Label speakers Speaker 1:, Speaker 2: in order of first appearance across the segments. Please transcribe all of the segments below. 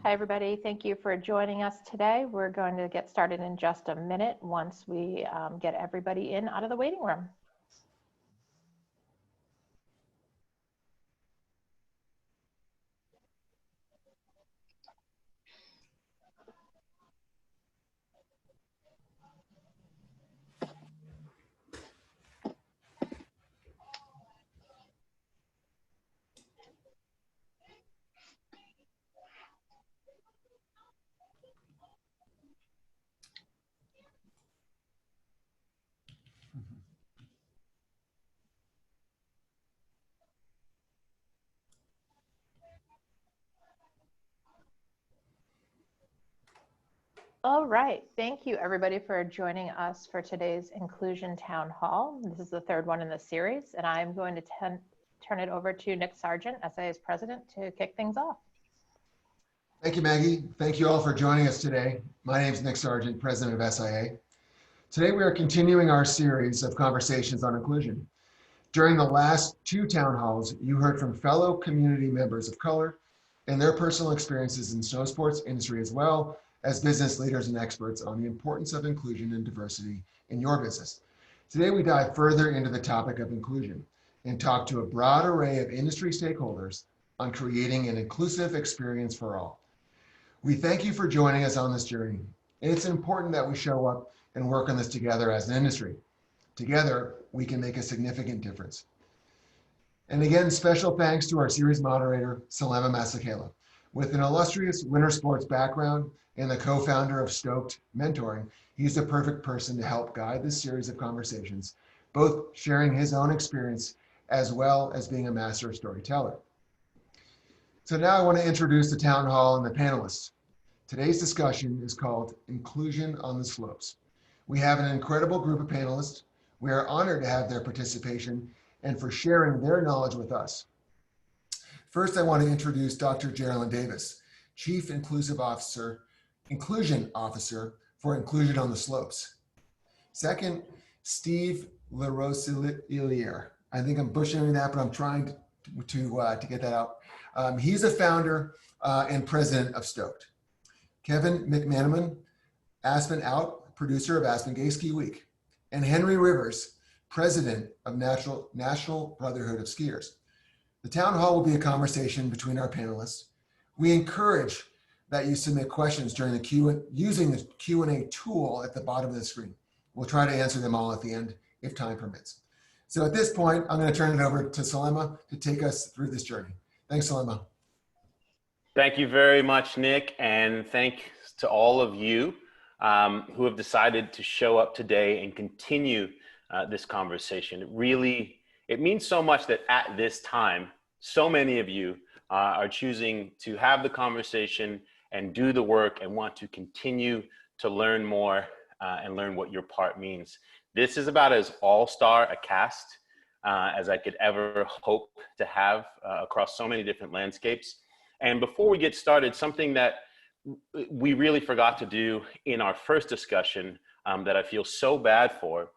Speaker 1: Hi, everybody. Thank you for joining us today. We're going to get started in just a minute once we get everybody in out of the waiting room. All right, thank you everybody for joining us for today's Inclusion Town Hall. This is the third one in the series, and I'm going to turn it over to Nick Sargent, SIA's president, to kick things off.
Speaker 2: Thank you, Maggie. Thank you all for joining us today. My name is Nick Sargent, president of SIA. Today we are continuing our series of conversations on inclusion. During the last two town halls, you heard from fellow community members of color and their personal experiences in snow sports industry, as well as business leaders and experts on the importance of inclusion and diversity in your business. Today we dive further into the topic of inclusion and talk to a broad array of industry stakeholders on creating an inclusive experience for all. We thank you for joining us on this journey. It's important that we show up and work on this together as an industry. Together, we can make a significant difference. And again, special thanks to our series moderator, Selema Masekela. With an illustrious winter sports background and the co-founder of STOKED Mentoring, he's the perfect person to help guide this series of conversations, both sharing his own experience as well as being a master storyteller. So now I want to introduce the town hall and the panelists. Today's discussion is called Inclusion on the Slopes. We have an incredible group of panelists. We are honored to have their participation and for sharing their knowledge with us. First, I want to introduce Dr. Gerilyn Davis, Chief Inclusion Officer for Inclusion on the Slopes. Second, Steve Larosiliere. I think I'm butchering that, but I'm trying to get that out. He's a founder and president of STOKED. Kevin McManamon, AspenOUT, producer of Aspen Gay Ski Week. And Henri Rivers, president of National Brotherhood of Skiers. The town hall will be a conversation between our panelists. We encourage that you submit questions during using the Q&A tool at the bottom of the screen. We'll try to answer them all at the end if time permits. So at this point, I'm going to turn it over to Selema to take us through this journey. Thanks, Selema.
Speaker 3: Thank you very much, Nick, and thanks to all of you who have decided to show up today and continue this conversation. It means so much that at this time, so many of you are choosing to have the conversation and do the work and want to continue to learn more and learn what your part means. This is about as all-star a cast as I could ever hope to have across so many different landscapes. And before we get started, something that we really forgot to do in our first discussion that I feel so bad for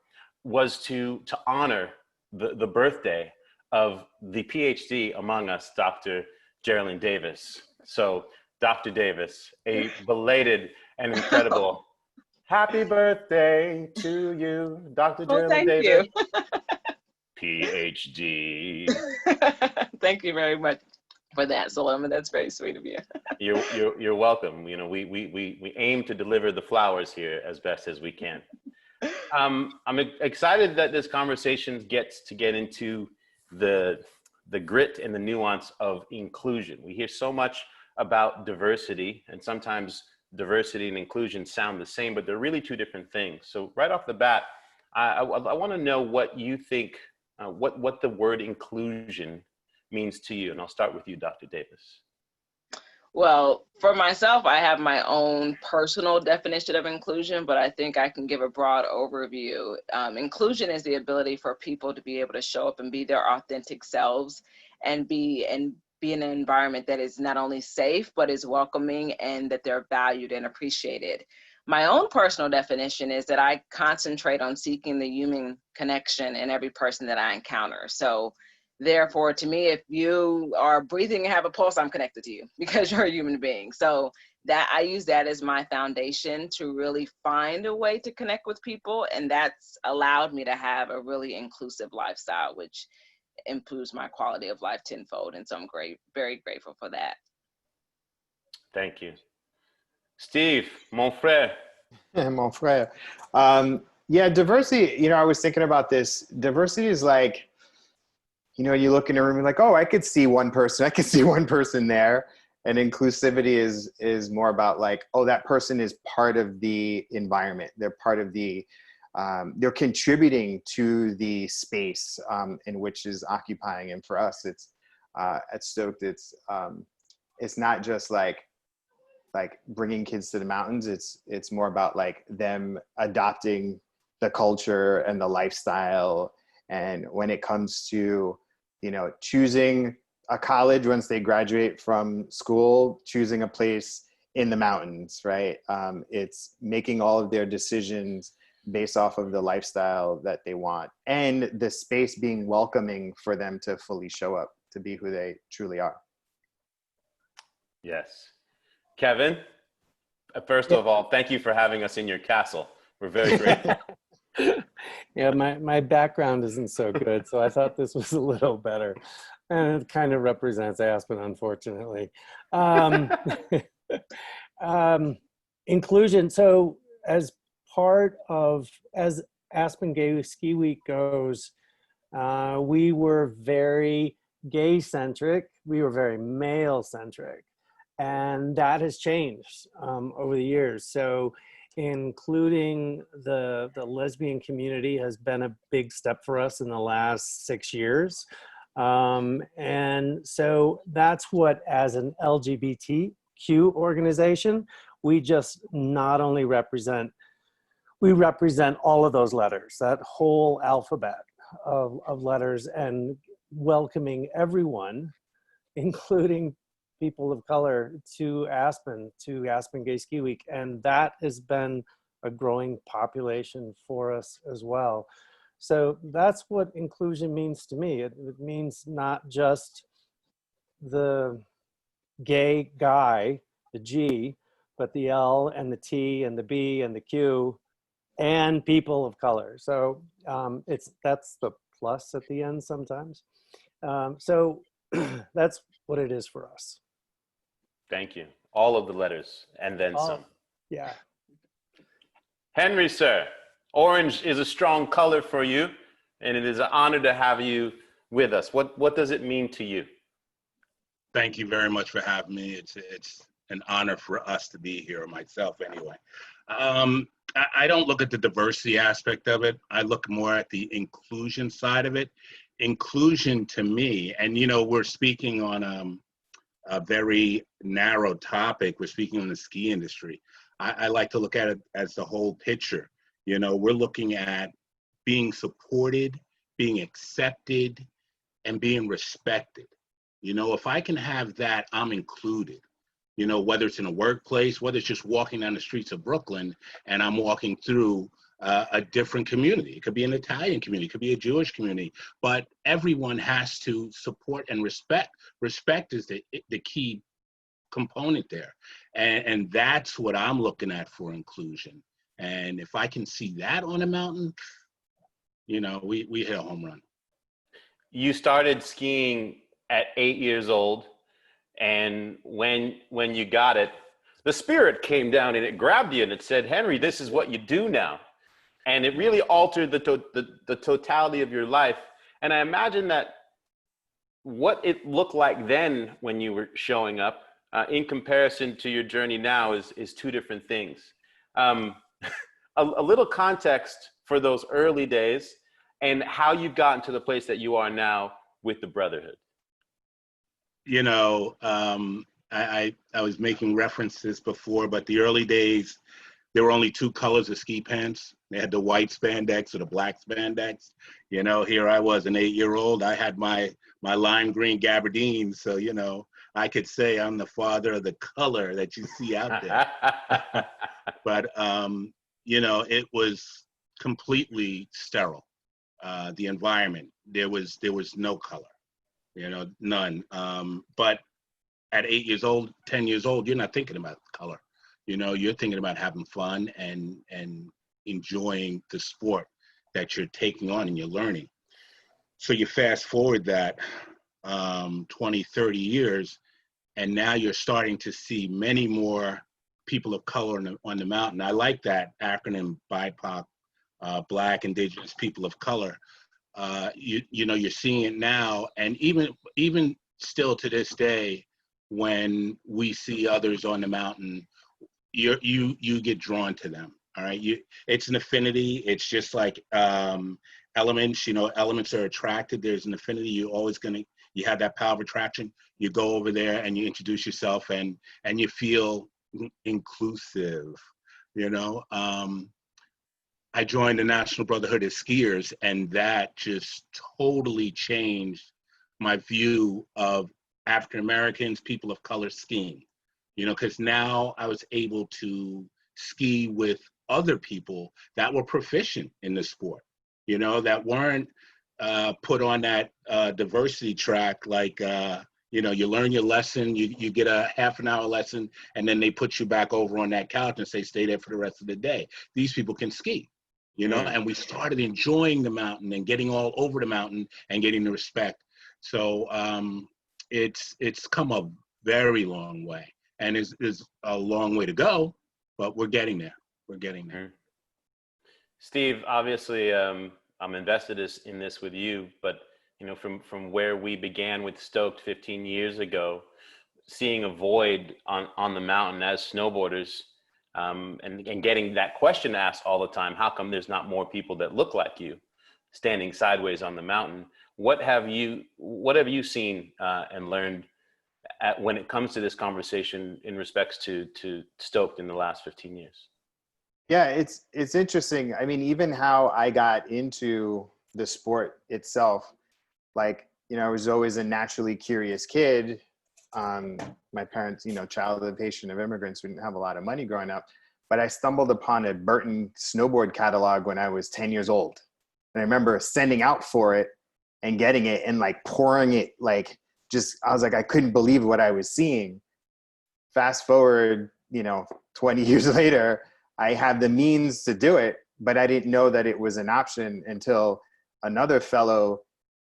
Speaker 3: was to honor the birthday of the PhD among us, Dr. Gerilyn Davis. So Dr. Davis, a belated and incredible happy birthday to you, Dr. Gerilyn Davis. PhD.
Speaker 4: Thank you very much for that, Selema. That's very sweet of you.
Speaker 3: You're welcome. You know, we aim to deliver the flowers here as best as we can. I'm excited that this conversation gets to get into the grit and the nuance of inclusion. We hear so much about diversity, and sometimes diversity and inclusion sound the same, but they're really two different things. So right off the bat, I want to know what you think, what the word inclusion means to you. And I'll start with you, Dr. Davis.
Speaker 4: Well, for myself, I have my own personal definition of inclusion, but I think I can give a broad overview. Inclusion is the ability for people to be able to show up and be their authentic selves and be in an environment that is not only safe, but is welcoming and that they're valued and appreciated. My own personal definition is that I concentrate on seeking the human connection in every person that I encounter. So Therefore, to me, if you are breathing and have a pulse, I'm connected to you because you're a human being. So that I use that as my foundation to really find a way to connect with people. And that's allowed me to have a really inclusive lifestyle, which improves my quality of life tenfold. And so I'm very grateful for that.
Speaker 3: Thank you. Steve, mon frère.
Speaker 5: Mon frère. Yeah, diversity, I was thinking about this. Diversity is like, you look in a room and like, oh, I could see one person. I could see one person there. And inclusivity is more about like, oh, that person is part of the environment. They're part of the, they're contributing to the space in which is occupying. And for us, it's at Stoked, it's not just like bringing kids to the mountains. It's more about like them adopting the culture and the lifestyle. And when it comes to, choosing a college once they graduate from school, choosing a place in the mountains, right? It's making all of their decisions based off of the lifestyle that they want and the space being welcoming for them to fully show up to be who they truly are.
Speaker 3: Yes. Kevin, first of all, thank you for having us in your castle. We're very grateful.
Speaker 6: Yeah, my background isn't so good, so I thought this was a little better. And it kind of represents Aspen, unfortunately. Inclusion. So as Aspen Gay Ski Week goes, we were very gay-centric. We were very male-centric. And that has changed over the years. So including the lesbian community has been a big step for us in the last 6 years. And so that's what, as an LGBTQ organization, we just not only represent, we represent all of those letters, that whole alphabet of letters, and welcoming everyone, including people of color, to Aspen Gay Ski Week. And that has been a growing population for us as well. So that's what inclusion means to me. It means not just the gay guy, the G, but the L and the T and the B and the Q and people of color. So that's the plus at the end sometimes. So that's what it is for us.
Speaker 3: Thank you. All of the letters and then some.
Speaker 6: Yeah.
Speaker 3: Henri, sir, orange is a strong color for you, and it is an honor to have you with us. What does it mean to you?
Speaker 7: Thank you very much for having me. It's an honor for us to be here, myself anyway. I don't look at the diversity aspect of it. I look more at the inclusion side of it. Inclusion to me, and we're speaking on a very narrow topic. We're speaking on the ski industry. I like to look at it as the whole picture. We're looking at being supported, being accepted, and being respected. If I can have that, I'm included. Whether it's in a workplace, whether it's just walking down the streets of Brooklyn and I'm walking through a different community. It could be an Italian community, it could be a Jewish community, but everyone has to support and respect. Respect is the key component there. And that's what I'm looking at for inclusion. And if I can see that on a mountain, we hit a home run.
Speaker 3: You started skiing at 8 years old, and when you got it, the spirit came down and it grabbed you and it said, Henri, this is what you do now. And it really altered the totality of your life. And I imagine that what it looked like then when you were showing up in comparison to your journey now is two different things. A little context for those early days and how you've gotten to the place that you are now with the Brotherhood.
Speaker 7: I was making references before, but the early days, there were only two colors of ski pants. They had the white spandex or the black spandex. Here I was, an 8-year-old. I had my lime green gabardine. So, I could say I'm the father of the color that you see out there. But, it was completely sterile. The environment, there was no color. none. But at 8 years old, 10 years old, you're not thinking about color. You're thinking about having fun and enjoying the sport that you're taking on and you're learning. So you fast forward that 20, 30 years, and now you're starting to see many more people of color on the mountain. I like that acronym, BIPOC, Black, Indigenous, People of Color. You're seeing it now, and even still to this day, when we see others on the mountain, you get drawn to them. All right, it's an affinity. It's just like elements. Elements are attracted. There's an affinity. You have that power of attraction. You go over there and you introduce yourself, and you feel inclusive. I joined the National Brotherhood of Skiers, and that just totally changed my view of African Americans, people of color skiing. Because now I was able to ski with other people that were proficient in the sport, that weren't put on that diversity track like, you learn your lesson, you get a half an hour lesson, and then they put you back over on that couch and say, stay there for the rest of the day. These people can ski. And we started enjoying the mountain and getting all over the mountain and getting the respect. So it's come a very long way, and is a long way to go, but we're getting there. We're getting there.
Speaker 3: Steve, obviously, I'm invested in this with you, but from where we began with Stoked 15 years ago, seeing a void on the mountain as snowboarders. And getting that question asked all the time, how come there's not more people that look like you standing sideways on the mountain? What have you seen and learned when it comes to this conversation in respects to Stoked in the last 15 years?
Speaker 5: Yeah, it's interesting. I mean, even how I got into the sport itself, I was always a naturally curious kid. My parents, childhood patient of immigrants, didn't have a lot of money growing up, but I stumbled upon a Burton snowboard catalog when I was 10 years old. And I remember sending out for it and getting it and pouring it, I was I couldn't believe what I was seeing. Fast forward, 20 years later, I have the means to do it, but I didn't know that it was an option until another fellow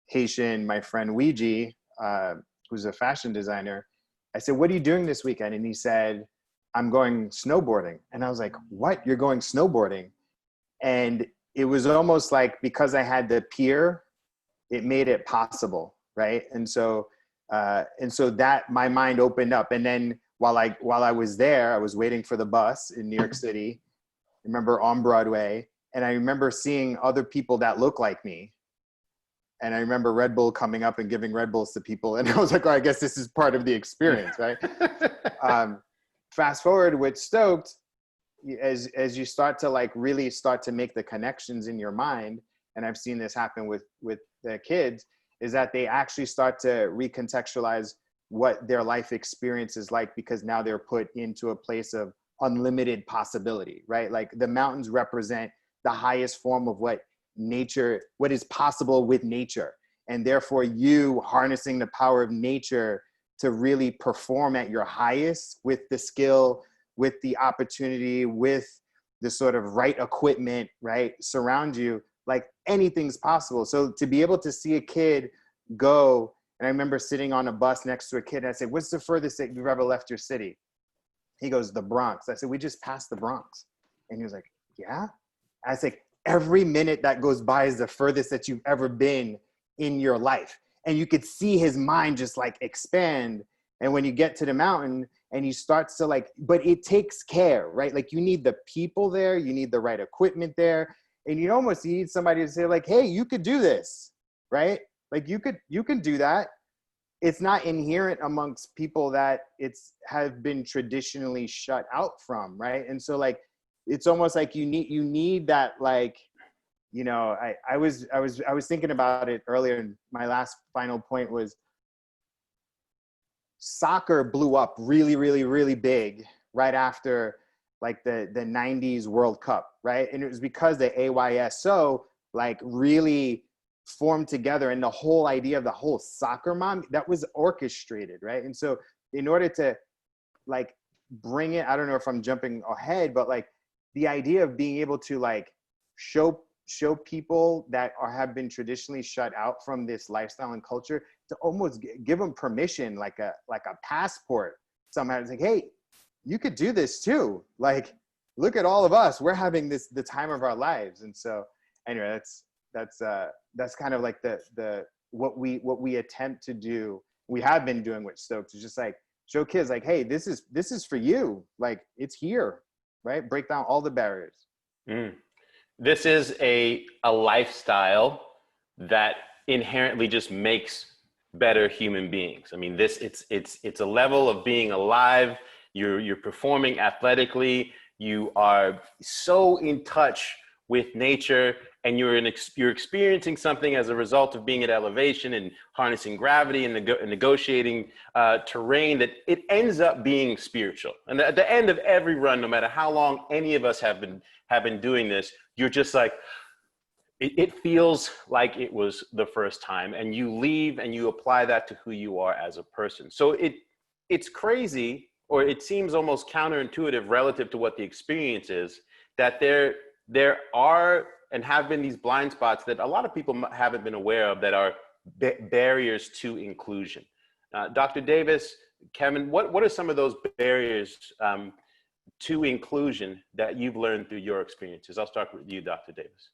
Speaker 5: Haitian, my friend Ouija, who's a fashion designer, I said, what are you doing this weekend? And he said, I'm going snowboarding. And I was like, what? You're going snowboarding? And it was almost like, because I had the peer, it made it possible, right? And so that my mind opened up. And then while I was there, I was waiting for the bus in New York City, I remember on Broadway, and I remember seeing other people that look like me. And I remember Red Bull coming up and giving Red Bulls to people. And I was like, oh, I guess this is part of the experience, right? Fast forward with Stoked, as you start to really start to make the connections in your mind, and I've seen this happen with the kids, is that they actually start to recontextualize what their life experience is like, because now they're put into a place of unlimited possibility, right? The mountains represent the highest form of what is possible with nature. And therefore you harnessing the power of nature to really perform at your highest with the skill, with the opportunity, with the sort of right equipment, right, surround you, anything's possible. So to be able to see a kid go, and I remember sitting on a bus next to a kid and I said, what's the furthest that you've ever left your city? He goes, the Bronx. I said, we just passed the Bronx. And he was like, yeah? I said, every minute that goes by is the furthest that you've ever been in your life. And you could see his mind just expand. And when you get to the mountain and he starts to but it takes care, right? You need the people there, you need the right equipment there. And you almost need somebody to say hey, you could do this, right? You can do that. It's not inherent amongst people that have been traditionally shut out from, right? And so it's almost you need that I was thinking about it earlier, and my last final point was soccer blew up really, really, really big right after the 90s World Cup, right? And it was because the AYSO really formed together, and the whole idea of the whole soccer mom, that was orchestrated, right? And so in order to like bring it, I don't know if I'm jumping ahead, but like the idea of being able to like show people that have been traditionally shut out from this lifestyle and culture, to almost give them permission, like a passport somehow. It's like, hey, you could do this too. Like, look at all of us, we're having the time of our lives. And so anyway, that's kind of like what we attempt to do. We have been doing with Stoked, is just like show kids like, hey, this is for you. Like, it's here, right? Break down all the barriers.
Speaker 3: This is a lifestyle that inherently just makes better human beings. I mean, it's a level of being alive. You're performing athletically. You are so in touch with nature, and you're experiencing something as a result of being at elevation and harnessing gravity and negotiating terrain, that it ends up being spiritual. And at the end of every run, no matter how long any of us have been doing this, you're just like, it feels like it was the first time, and you leave and you apply that to who you are as a person. So it's crazy, or it seems almost counterintuitive relative to what the experience is, that there are and have been these blind spots that a lot of people haven't been aware of, that are barriers to inclusion. Dr. Davis, Kevin, what are some of those barriers to inclusion that you've learned through your experiences? I'll start with you, Dr. Davis.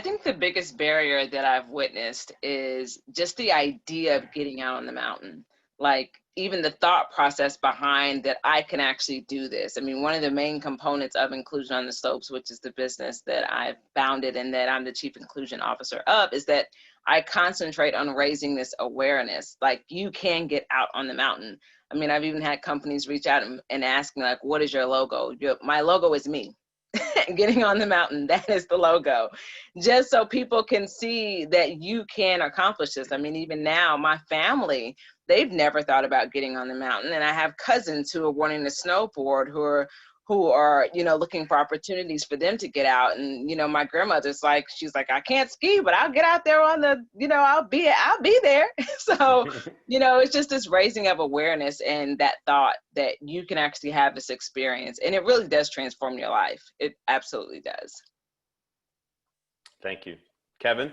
Speaker 4: I think the biggest barrier that I've witnessed is just the idea of getting out on the mountain. Like, even the thought process behind that I can actually do this. I mean, one of the main components of Inclusion on the Slopes, which is the business that I've founded and that I'm the Chief Inclusion Officer of, is that I concentrate on raising this awareness. Like, you can get out on the mountain. I mean, I've even had companies reach out and ask me, like, what is your logo? My logo is me. Getting on the mountain, that is the logo, just so people can see that you can accomplish this. I mean, even now, my family, they've never thought about getting on the mountain, and I have cousins who are wanting to snowboard, who are looking for opportunities for them to get out. And my grandmother's like, she's like, I can't ski, but I'll get out there on the, I'll be there. So it's just this raising of awareness and that thought that you can actually have this experience, and it really does transform your life. It absolutely does.
Speaker 3: Thank you. Kevin?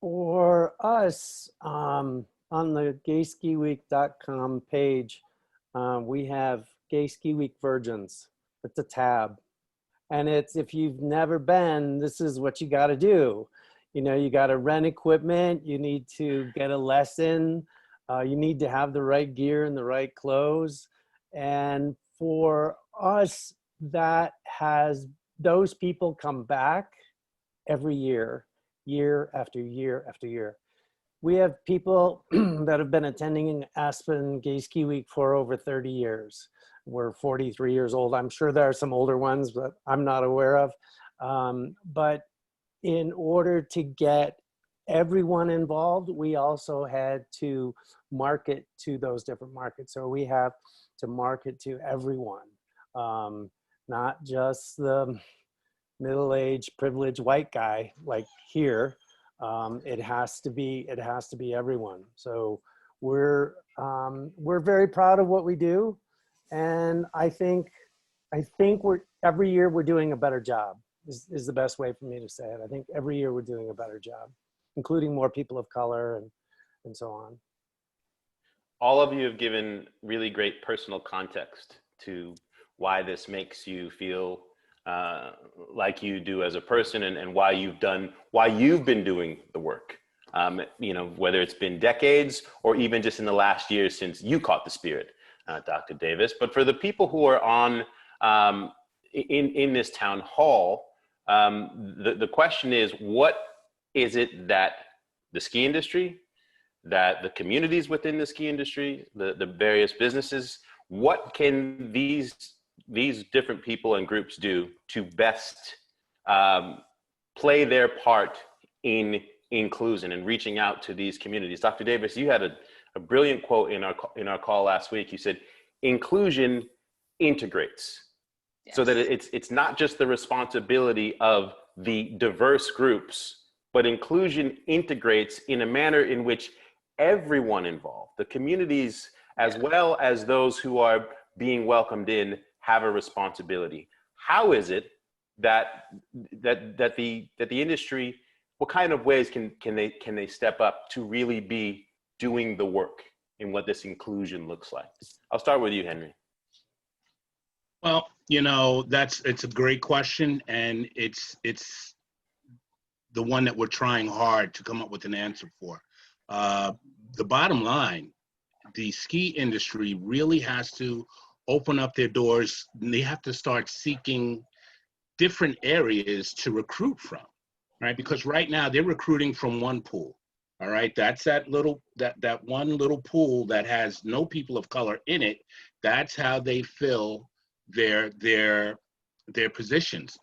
Speaker 6: For us, on the gayskiweek.com page, we have Gay Ski Week Virgins. It's a tab, and it's, if you've never been, this is what you got to do. You got to rent equipment, you need to get a lesson, you need to have the right gear and the right clothes. And for us, those people come back every year, year after year after year. We have people that have been attending Aspen Gay Ski Week for over 30 years. We're 43 years old. I'm sure there are some older ones, but I'm not aware of. But in order to get everyone involved, we also had to market to those different markets. So we have to market to everyone, not just the middle-aged, privileged white guy like here. It has to be everyone. So we're very proud of what we do, and I think every year we're doing a better job is the best way for me to say it. I think every year we're doing a better job, including more people of color and so on.
Speaker 3: All of you have given really great personal context to why this makes you feel like you do as a person, and why you've been doing the work. Whether it's been decades or even just in the last year since you caught the spirit, Dr. Davis. But for the people who are on in this town hall, the question is, what is it that the ski industry, that the communities within the ski industry, the various businesses, what can these different people and groups do to best play their part in inclusion and reaching out to these communities? Dr. Davis, you had a brilliant quote in our call last week. You said, inclusion integrates. Yes. So that it's not just the responsibility of the diverse groups but inclusion integrates in a manner in which everyone involved, the communities as well as those who are being welcomed in, have a responsibility. How is it that the industry, what kind of ways can they step up to really be doing the work in what this inclusion looks like? I'll start with you, Henri.
Speaker 7: Well, you know, it's a great question, and it's the one that we're trying hard to come up with an answer for. The bottom line, the ski industry really has to open up their doors, and they have to start seeking different areas to recruit from, right? Because right now they're recruiting from one pool. All right, that's that one little pool that has no people of color in it. That's how they fill their positions.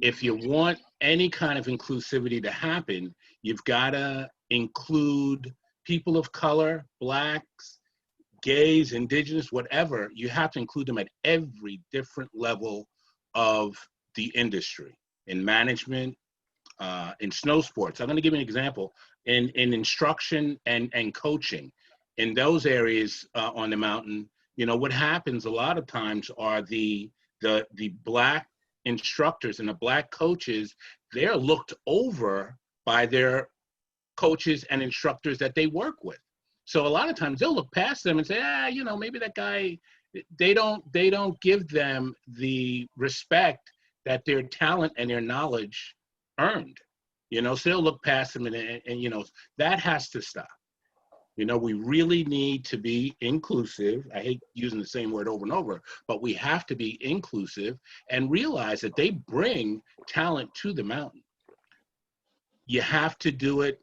Speaker 7: If you want any kind of inclusivity to happen, you've got to include people of color, blacks, gays, indigenous, whatever. You have to include them at every different level of the industry, in management, in snow sports. I'm going to give you an example. In instruction and coaching, in those areas on the mountain, you know, what happens a lot of times are the black instructors and the black coaches, they're looked over by their coaches and instructors that they work with. So a lot of times they'll look past them and say, you know, maybe that guy, they don't give them the respect that their talent and their knowledge earned. You know, so they'll look past them, and you know, that has to stop. You know, we really need to be inclusive. I hate using the same word over and over, but we have to be inclusive and realize that they bring talent to the mountain. You have to do it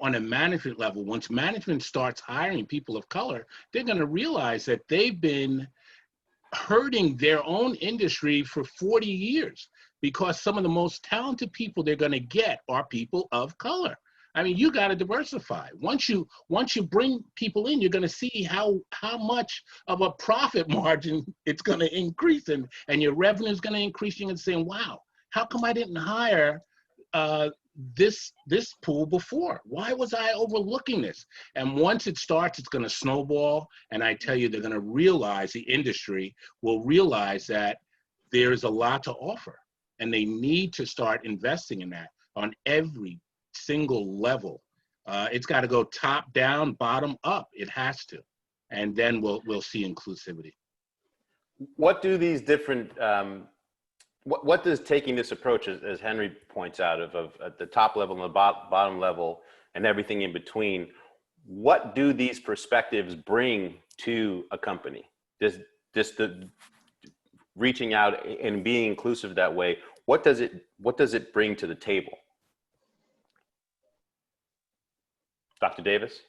Speaker 7: on a management level. Once management starts hiring people of color, they're going to realize that they've been hurting their own industry for 40 years because some of the most talented people they're going to get are people of color. I mean, you got to diversify. Once you bring people in, you're going to see how much of a profit margin it's going to increase, and your revenue is going to increase. You're going to say, wow, how come I didn't hire this pool before? Why was I overlooking this? And once it starts, it's going to snowball. And I tell you, they're going to realize, the industry will realize that there's a lot to offer, and they need to start investing in that on every single level. It's got to go top down, bottom up. It has to, and then we'll see inclusivity.
Speaker 3: What do these different what does taking this approach, as Henri points out, of at the top level and the bottom level and everything in between, what do these perspectives bring to a company? Just the reaching out and being inclusive that way, what does it bring to the table? Dr. Davis?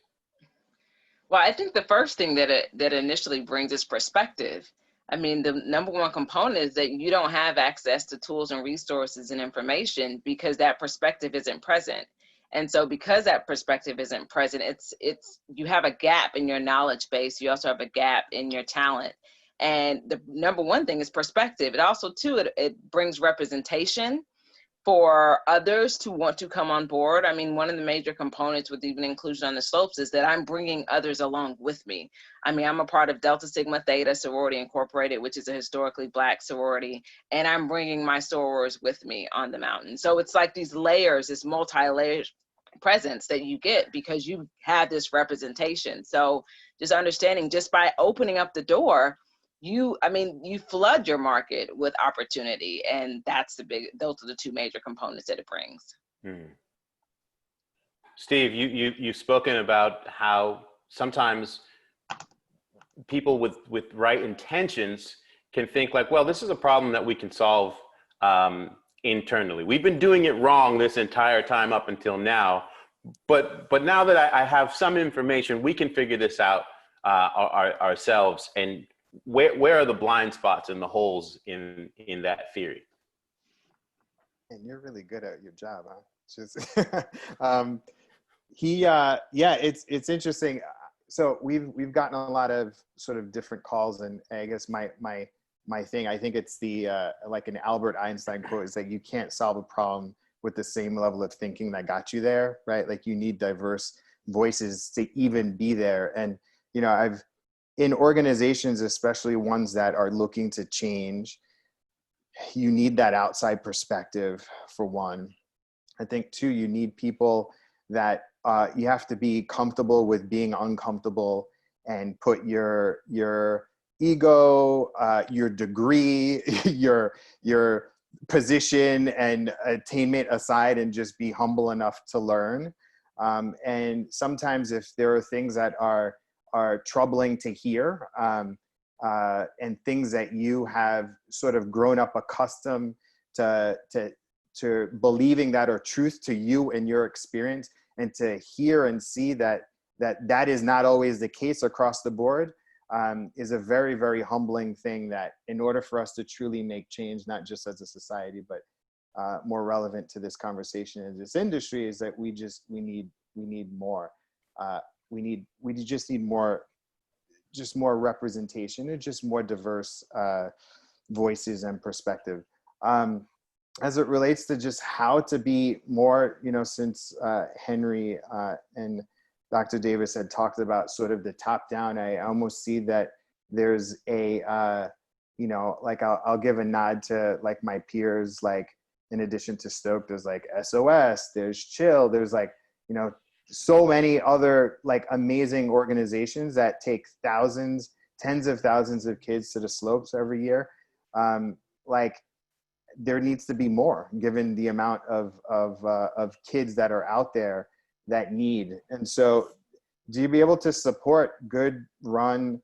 Speaker 4: Well, I think the first thing that initially brings is perspective. I mean, the number one component is that you don't have access to tools and resources and information because that perspective isn't present. And so because that perspective isn't present, you have a gap in your knowledge base. You also have a gap in your talent. And the number one thing is perspective. It also, too, it brings representation for others to want to come on board. I mean, one of the major components with even inclusion on the slopes is that I'm bringing others along with me. I mean, I'm a part of Delta Sigma Theta Sorority Incorporated, which is a historically Black sorority, and I'm bringing my sorors with me on the mountain. So it's like these layers, this multi-layered presence that you get because you have this representation. So just understanding, just by opening up the door, you flood your market with opportunity, and those are the two major components that it brings.
Speaker 3: Steve, you've spoken about how sometimes people with right intentions can think like, well, this is a problem that we can solve internally. We've been doing it wrong this entire time up until now, but now that I have some information, we can figure this out ourselves. And where are the blind spots and the holes in that theory?
Speaker 5: And you're really good at your job, huh? Just it's interesting. So we've gotten a lot of sort of different calls, and I guess my thing, I think it's the like an Albert Einstein quote, is that you can't solve a problem with the same level of thinking that got you there, right? Like you need diverse voices to even be there. And, you know, in organizations, especially ones that are looking to change, you need that outside perspective for one. I think two, you need people that you have to be comfortable with being uncomfortable and put your ego, your degree, your position and attainment aside and just be humble enough to learn. And sometimes if there are things that are troubling to hear, and things that you have sort of grown up accustomed to believing that are truth to you and your experience, and to hear and see that is not always the case across the board, is a very, very humbling thing, that in order for us to truly make change, not just as a society, but more relevant to this conversation in this industry, is that we need more. We just need more representation, and just more diverse voices and perspective. As it relates to just how to be more, you know, since Henri and Dr. Davis had talked about sort of the top down, I almost see that there's a, you know, like I'll give a nod to like my peers, like in addition to Stoke, there's like SOS, there's Chill, there's like, you know, so many other like amazing organizations that take thousands, tens of thousands of kids to the slopes every year. Like there needs to be more, given the amount of kids that are out there that need. And so do you be able to support good run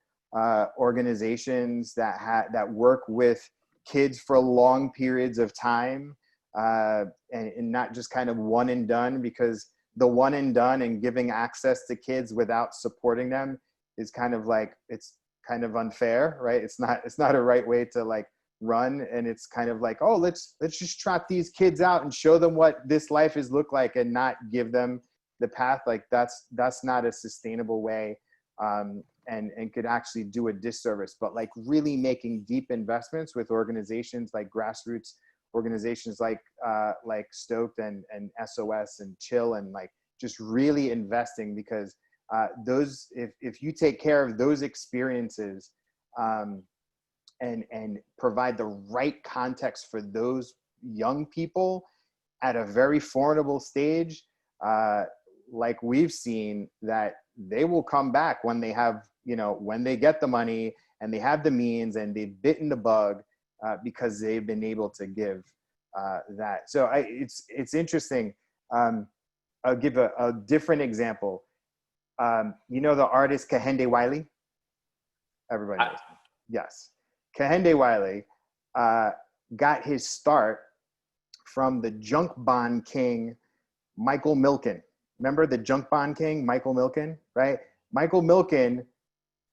Speaker 5: organizations that work with kids for long periods of time, and not just kind of one and done? Because the one and done and giving access to kids without supporting them is kind of like, it's kind of unfair, right? It's not a right way to like run. And it's kind of like, oh, let's just trot these kids out and show them what this life is look like, and not give them the path. Like that's not a sustainable way, and could actually do a disservice. But like really making deep investments with organizations like grassroots organizations like Stoked and SOS and Chill, and like just really investing, because those, if you take care of those experiences, and provide the right context for those young people at a very formidable stage, like we've seen, that they will come back when they have, you know, when they get the money and they have the means and they've bitten the bug, because they've been able to give that. So it's interesting. I'll give a different example. You know the artist Kehinde Wiley? Everybody knows. Yes. Kehinde Wiley got his start from the junk bond king, Michael Milken. Remember the junk bond king, Michael Milken, right? Michael Milken,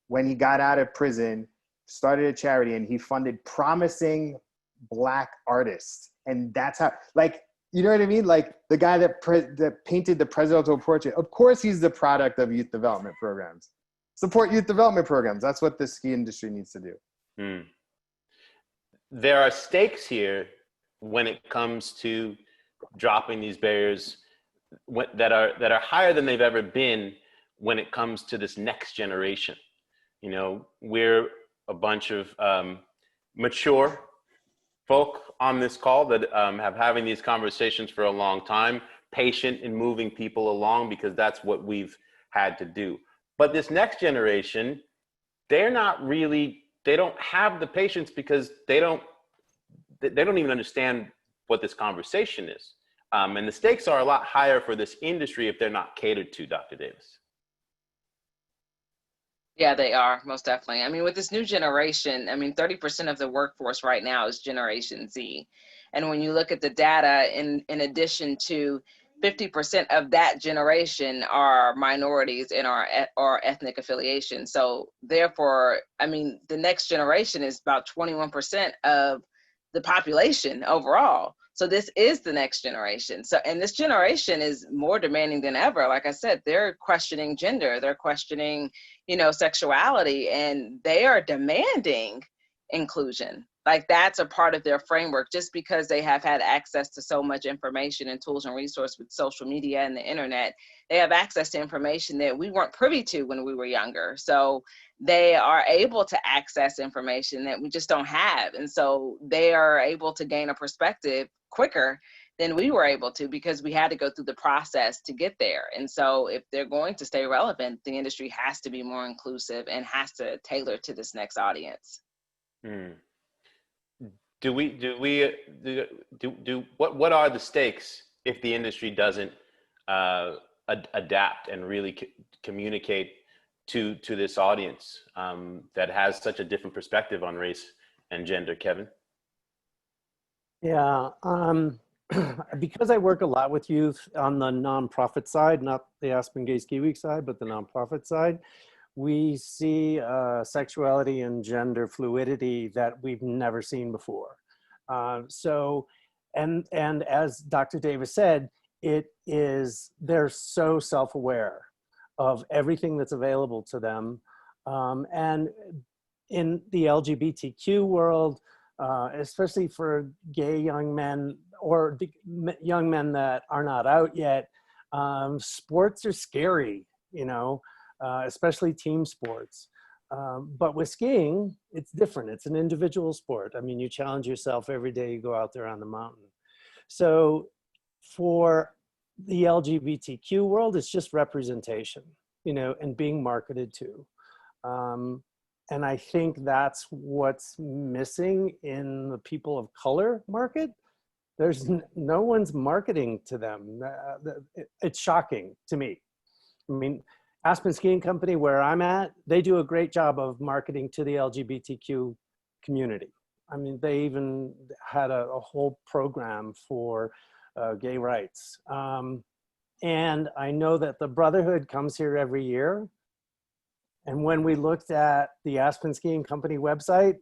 Speaker 5: when he got out of prison, started a charity, and he funded promising Black artists. And that's how, like, you know what I mean? Like the guy that painted the presidential portrait, of course he's the product of youth development programs. Support youth development programs. That's what the ski industry needs to do.
Speaker 3: There are stakes here when it comes to dropping these barriers that are higher than they've ever been when it comes to this next generation. You know, we're a bunch of mature folk on this call that have having these conversations for a long time, patient in moving people along, because that's what we've had to do. But this next generation, they don't have the patience, because they don't even understand what this conversation is. And the stakes are a lot higher for this industry if they're not catered to, Dr. Davis.
Speaker 4: Yeah, they are, most definitely. I mean, with this new generation, I mean, 30% of the workforce right now is Generation Z. And when you look at the data, in addition to 50% of that generation are minorities in our ethnic affiliation. So therefore, I mean, the next generation is about 21% of the population overall. So this is the next generation. So, and this generation is more demanding than ever. Like I said, they're questioning gender, they're questioning, you know, sexuality, and they are demanding inclusion. Like that's a part of their framework, just because they have had access to so much information and tools and resources with social media and the internet. They have access to information that we weren't privy to when we were younger. So they are able to access information that we just don't have. And so they are able to gain a perspective quicker than we were able to, because we had to go through the process to get there. And so if they're going to stay relevant, the industry has to be more inclusive and has to tailor to this next audience.
Speaker 3: What are the stakes if the industry doesn't adapt and really communicate to this audience that has such a different perspective on race and gender? Kevin?
Speaker 6: Yeah, because I work a lot with youth on the nonprofit side, not the Aspen Gay Ski Week side, but the nonprofit side, we see sexuality and gender fluidity that we've never seen before. And as Dr. Davis said, they're so self-aware of everything that's available to them. And in the LGBTQ world, especially for gay young men or the young men that are not out yet, sports are scary, you know, especially team sports. But with skiing, it's different. It's an individual sport. I mean, you challenge yourself every day you go out there on the mountain. So for the LGBTQ world, it's just representation, you know, and being marketed to. And I think that's what's missing in the people of color market. There's no one's marketing to them. It's shocking to me. I mean, Aspen Skiing Company, where I'm at, they do a great job of marketing to the LGBTQ community. I mean, they even had a whole program for gay rights. And I know that the Brotherhood comes here every year. And when we looked at the Aspen Skiing Company website,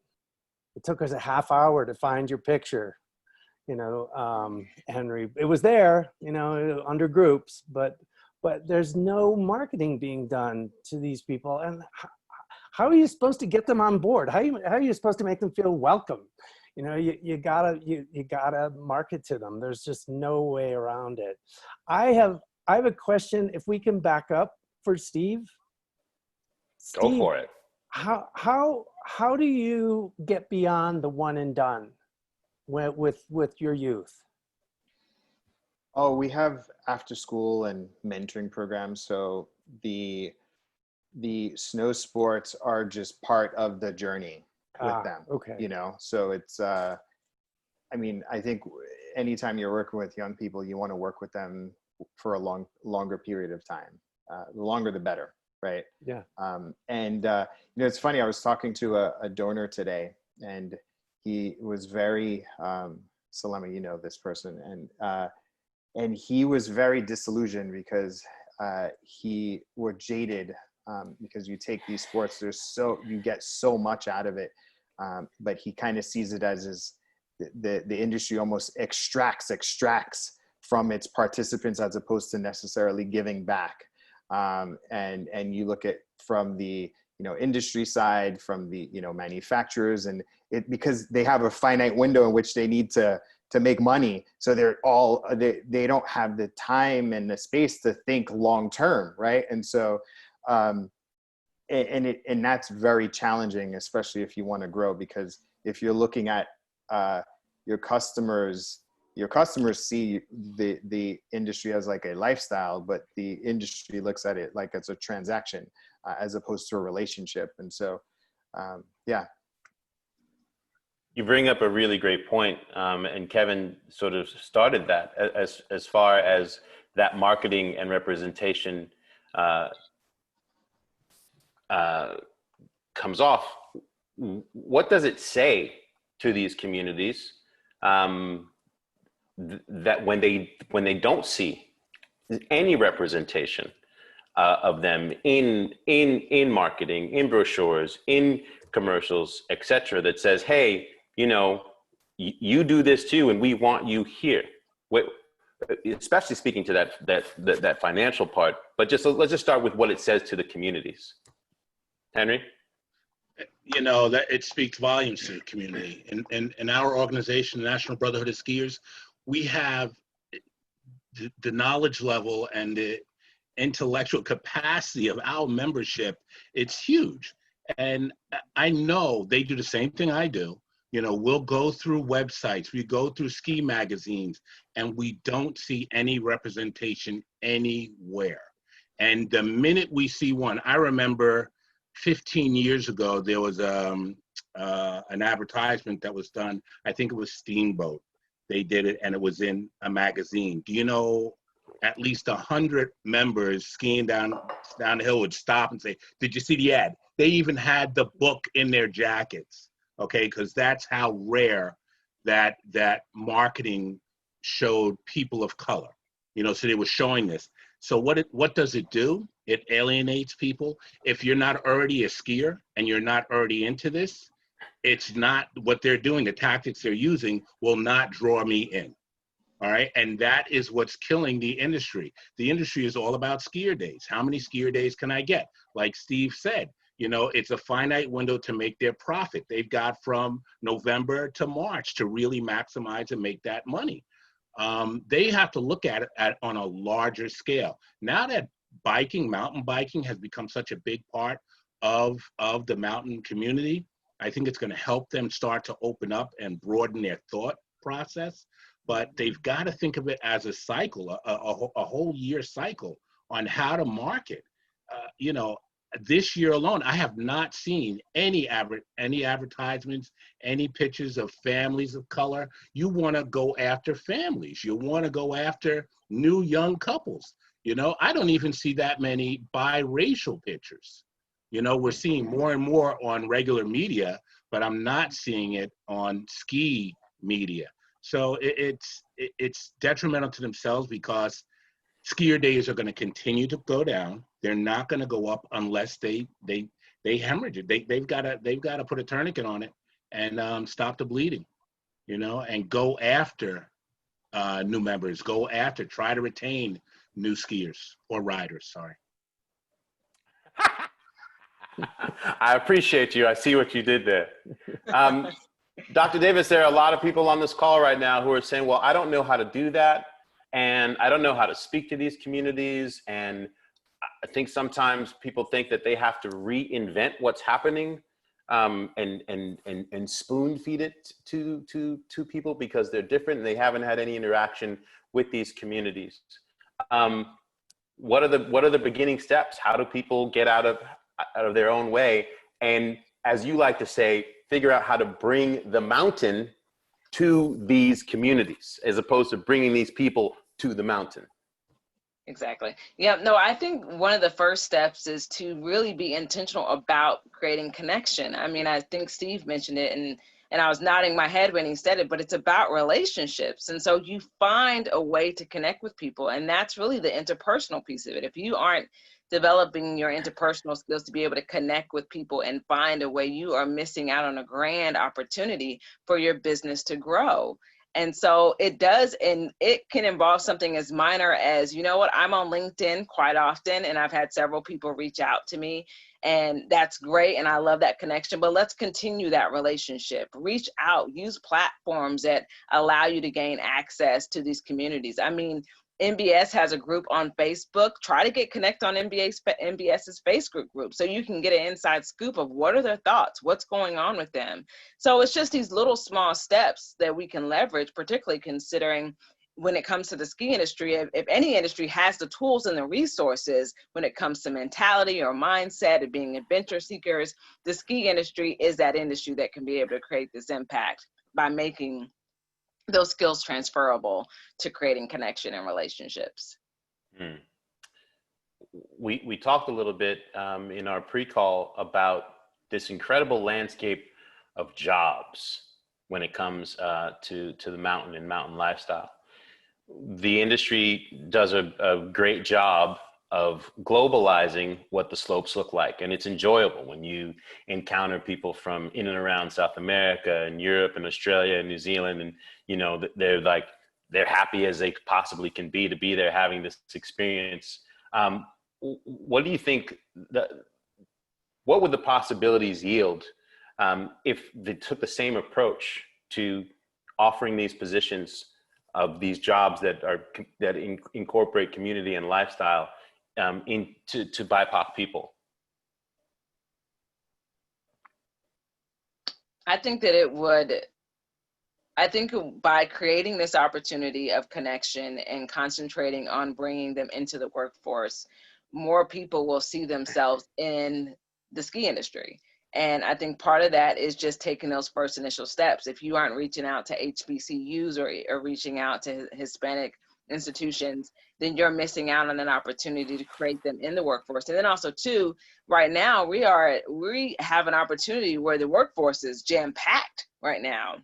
Speaker 6: it took us a half hour to find your picture, you know, Henri. It was there, you know, under groups, but there's no marketing being done to these people. And how are you supposed to get them on board? How are you supposed to make them feel welcome? You know, you gotta market to them. There's just no way around it. I have a question, if we can back up for Steve.
Speaker 3: Go for it.
Speaker 6: How do you get beyond the one and done with your youth?
Speaker 5: Oh, we have after school and mentoring programs. So the Snowsports are just part of the journey with them.
Speaker 6: Okay.
Speaker 5: You know, so it's, I mean, I think anytime you're working with young people, you want to work with them for a longer period of time. The longer, the better, right?
Speaker 6: Yeah.
Speaker 5: And, you know, it's funny, I was talking to a donor today, and he was very, Selema, you know this person, and he was very disillusioned because he was jaded because you take these sports, you get so much out of it, but he kind of sees it as the industry almost extracts from its participants as opposed to necessarily giving back. And you look at from the industry side, from the manufacturers, and because they have a finite window in which they need to make money, so they don't have the time and the space to think long term, right? And so and that's very challenging, especially if you want to grow, because if you're looking at your customers see the industry as like a lifestyle, but the industry looks at it like it's a transaction as opposed to a relationship. And so yeah.
Speaker 3: You bring up a really great point, and Kevin sort of started that as far as that marketing and representation comes off. What does it say to these communities that when they don't see any representation of them in marketing, in brochures, in commercials, etc., that says, hey, you do this too, and we want you here. Especially speaking to that financial part, but let's just start with what it says to the communities. Henri?
Speaker 7: you know, that it speaks volumes to the community. In our organization, the National Brotherhood of Skiers, we have the knowledge level and the intellectual capacity of our membership. It's huge. And I know they do the same thing I do. You know, we'll go through websites, we go through ski magazines, and we don't see any representation anywhere. And the minute we see one, I remember 15 years ago, there was an advertisement that was done. I think it was Steamboat. They did it, and it was in a magazine. Do you know, at least 100 members skiing down the hill would stop and say, "Did you see the ad?" They even had the book in their jackets, okay? Because that's how rare that marketing showed people of color. You know, so they were showing this. So what does it do? It alienates people. If you're not already a skier and you're not already into this, it's not what they're doing. The tactics they're using will not draw me in. All right. And that is what's killing the industry. The industry is all about skier days. How many skier days can I get? Like Steve said, you know, it's a finite window to make their profit. They've got from November to March to really maximize and make that money. They have to look at it on a larger scale. Now that mountain biking has become such a big part of the mountain community, I think it's going to help them start to open up and broaden their thought process. But they've got to think of it as a cycle, a whole year cycle on how to market. You know, this year alone, I have not seen any advertisements, any pictures of families of color. You want to go after families. You want to go after new young couples. You know, I don't even see that many biracial pictures. You know, we're seeing more and more on regular media, but I'm not seeing it on ski media. So it's detrimental to themselves because skier days are going to continue to go down. They're not going to go up unless they hemorrhage it. They've got to put a tourniquet on it and stop the bleeding, you know, and go after new members. Try to retain new skiers or riders. Sorry.
Speaker 3: I appreciate you. I see what you did there. Dr. Davis, there are a lot of people on this call right now who are saying, well, I don't know how to do that. And I don't know how to speak to these communities. And I think sometimes people think that they have to reinvent what's happening and spoon feed it to people because they're different and they haven't had any interaction with these communities. What are the beginning steps? How do people get out of their own way? And as you like to say, figure out how to bring the mountain to these communities as opposed to bringing these people to the mountain.
Speaker 4: Exactly. Yeah, no, I think one of the first steps is to really be intentional about creating connection. I mean, I think Steve mentioned it and I was nodding my head when he said it, but it's about relationships. And so you find a way to connect with people. And that's really the interpersonal piece of it. If you aren't developing your interpersonal skills to be able to connect with people and find a way, you are missing out on a grand opportunity for your business to grow. And so it does, and it can involve something as minor as, you know what, I'm on LinkedIn quite often, and I've had several people reach out to me, and that's great, and I love that connection, but let's continue that relationship. Reach out, use platforms that allow you to gain access to these communities. I mean, NBS has a group on Facebook. Try to get connect on NBS's Facebook group so you can get an inside scoop of what are their thoughts, what's going on with them. So it's just these little small steps that we can leverage, particularly considering when it comes to the ski industry, if any industry has the tools and the resources when it comes to mentality or mindset of being adventure seekers, the ski industry is that industry that can be able to create this impact by making those skills transferable to creating connection and relationships.
Speaker 3: We talked a little bit in our pre-call about this incredible landscape of jobs when it comes to the mountain and mountain lifestyle. The industry does a great job of globalizing what the slopes look like. And it's enjoyable when you encounter people from in and around South America and Europe and Australia and New Zealand. And, you know, they're happy as they possibly can be to be there having this experience. What do you think, what would the possibilities yield if they took the same approach to offering these positions of these jobs that incorporate community and lifestyle to BIPOC people?
Speaker 4: I think that it would. I think by creating this opportunity of connection and concentrating on bringing them into the workforce, more people will see themselves in the ski industry. And I think part of that is just taking those first initial steps. If you aren't reaching out to HBCUs or reaching out to Hispanic institutions, then you're missing out on an opportunity to create them in the workforce. And then also too, right now we have an opportunity where the workforce is jam-packed right now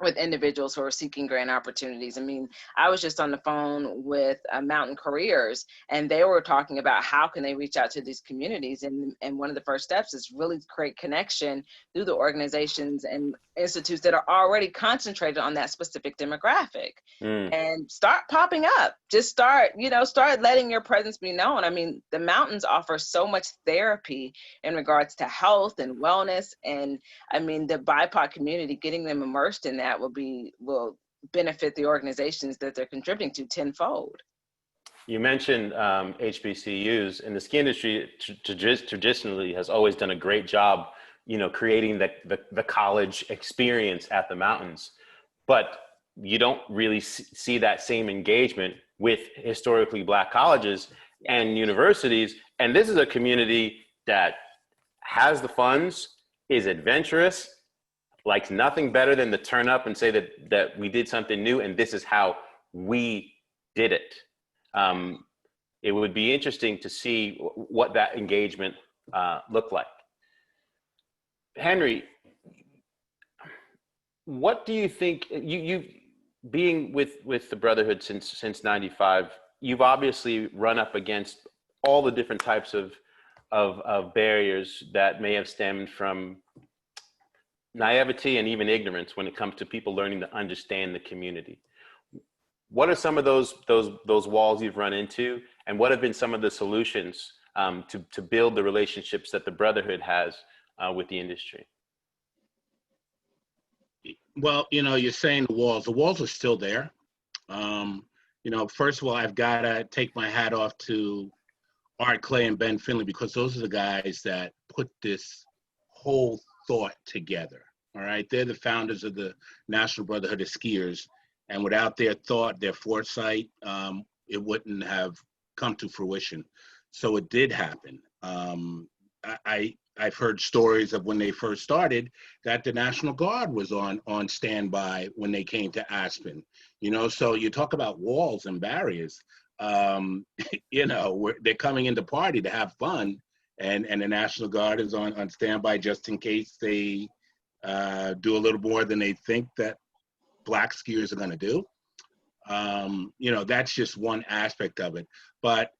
Speaker 4: with individuals who are seeking grant opportunities. I mean, I was just on the phone with Mountain Careers, and they were talking about how can they reach out to these communities. And one of the first steps is really create connection through the organizations and institutes that are already concentrated on that specific demographic. And start popping up. Just start letting your presence be known. I mean, the mountains offer so much therapy in regards to health and wellness. And I mean, the BIPOC community, getting them immersed in that will benefit the organizations that they're contributing to tenfold.
Speaker 3: You mentioned HBCUs, and the ski industry traditionally has always done a great job, creating the college experience at the mountains. But you don't really see that same engagement with historically Black colleges and universities. And this is a community that has the funds, is adventurous, likes nothing better than to turn up and say that we did something new and this is how we did it. It would be interesting to see what that engagement looked like. Henri, what do you think, you being with the Brotherhood since 95, you've obviously run up against all the different types of barriers that may have stemmed from naivety and even ignorance when it comes to people learning to understand the community. What are some of those walls you've run into, and what have been some of the solutions to build the relationships that the Brotherhood has with the industry?
Speaker 7: Well, you're saying the walls are still there. First of all, I've got to take my hat off to Art Clay and Ben Finley, because those are the guys that put this whole thought together. All right. They're the founders of the National Brotherhood of Skiers. And without their thought, their foresight, it wouldn't have come to fruition. So it did happen. I've heard stories of when they first started that the National Guard was on standby when they came to Aspen. So you talk about walls and barriers. They're coming in to party to have fun, and the National Guard is on standby just in case they do a little more than they think that Black skiers are going to do. That's just one aspect of it. But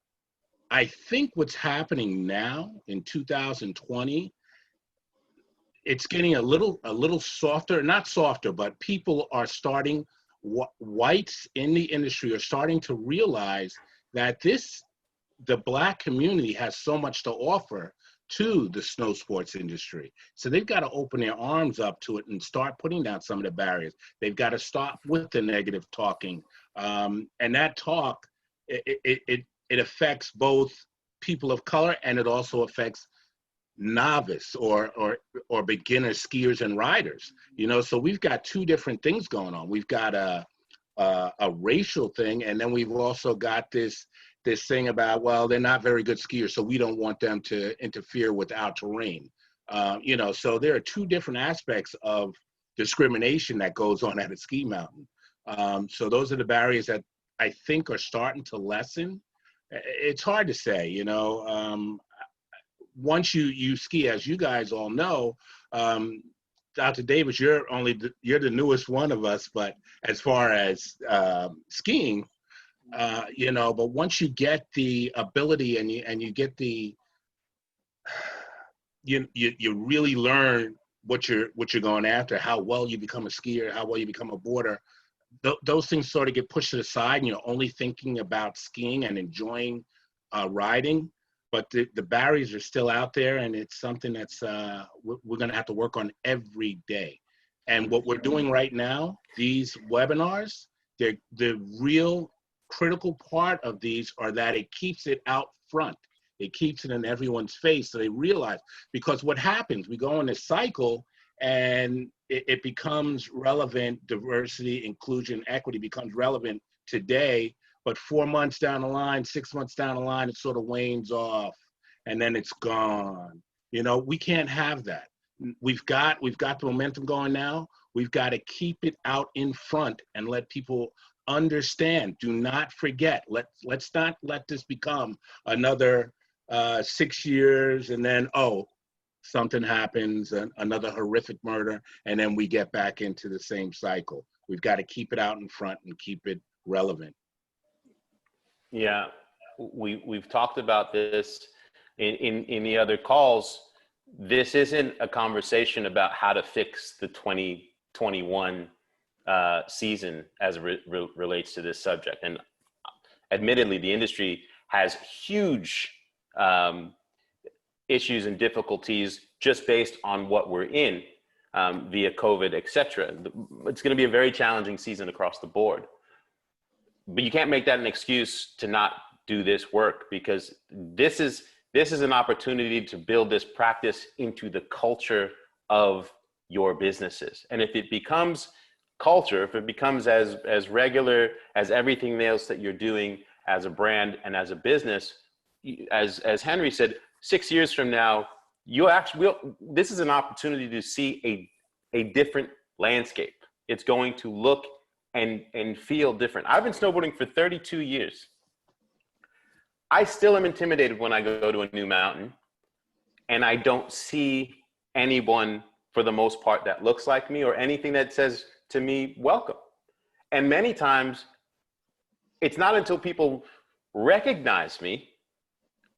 Speaker 7: I think what's happening now in 2020, it's getting a little softer, not softer, but people are starting, whites in the industry are starting to realize that the Black community has so much to offer to the snow sports industry. So they've got to open their arms up to it and start putting down some of the barriers. They've got to stop with the negative talking. And that talk, it affects both people of color, and it also affects novice or beginner skiers and riders. So we've got two different things going on. We've got a racial thing, and then we've also got this thing about, well, they're not very good skiers, so we don't want them to interfere with our terrain. So there are two different aspects of discrimination that goes on at a ski mountain. So those are the barriers that I think are starting to lessen. It's hard to say, once you ski, as you guys all know, Dr. Davis, you're the newest one of us, but as far as skiing, but once you get the ability and you get the, you really learn what you're going after, how well you become a skier, how well you become a boarder. Those things sort of get pushed to the side, and you're only thinking about skiing and enjoying riding. but the barriers are still out there, and it's something that's we're going to have to work on every day. And what we're doing right now, these webinars, the real critical part of these are that it keeps it out front. It keeps it in everyone's face so they realize, because what happens, we go in this cycle and it becomes relevant, diversity, inclusion, equity becomes relevant today, but 4 months down the line, 6 months down the line, it sort of wanes off and then it's gone. You know, we can't have that. We've got the momentum going now. We've got to keep it out in front and let people understand. Do not forget. Let's not let this become another 6 years and then, oh, something happens, another horrific murder, and then we get back into the same cycle. We've got to keep it out in front and keep it relevant.
Speaker 3: Yeah, we've talked about this in the other calls. This isn't a conversation about how to fix the 2021 season as it relates to this subject. And admittedly, the industry has huge issues and difficulties just based on what we're in via COVID, et cetera. It's going to be a very challenging season across the board. But you can't make that an excuse to not do this work, because this is an opportunity to build this practice into the culture of your businesses. And if it becomes culture, if it becomes as regular as everything else that you're doing as a brand and as a business, as Henri said, 6 years from now, this is an opportunity to see a different landscape. It's going to look and feel different. I've been snowboarding for 32 years. I still am intimidated when I go to a new mountain and I don't see anyone for the most part that looks like me or anything that says to me, welcome. And many times it's not until people recognize me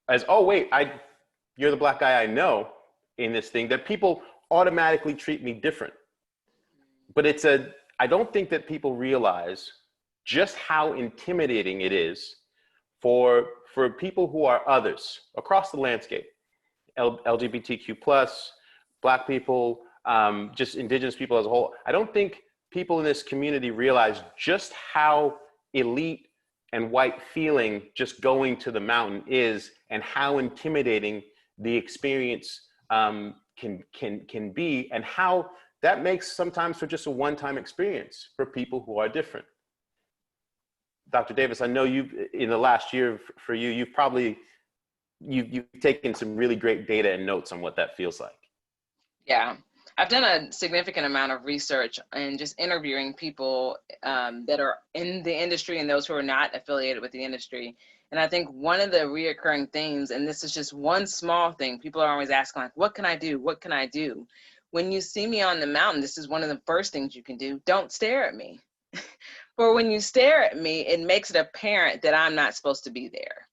Speaker 3: as, oh wait, you're the black guy I know in this thing, that people automatically treat me different. But I don't think that people realize just how intimidating it is for people who are others across the landscape, LGBTQ+, Black people, just Indigenous people as a whole. I don't think people in this community realize just how elite and white feeling just going to the mountain is, and how intimidating the experience can be, and how that makes sometimes for just a one-time experience for people who are different. Dr. Davis, I know in the last year for you, you've taken some really great data and notes on what that feels like.
Speaker 4: Yeah, I've done a significant amount of research and just interviewing people that are in the industry and those who are not affiliated with the industry. And I think one of the reoccurring themes, and this is just one small thing, people are always asking, like, what can I do? What can I do? When you see me on the mountain, this is one of the first things you can do. Don't stare at me. For when you stare at me, it makes it apparent that I'm not supposed to be there.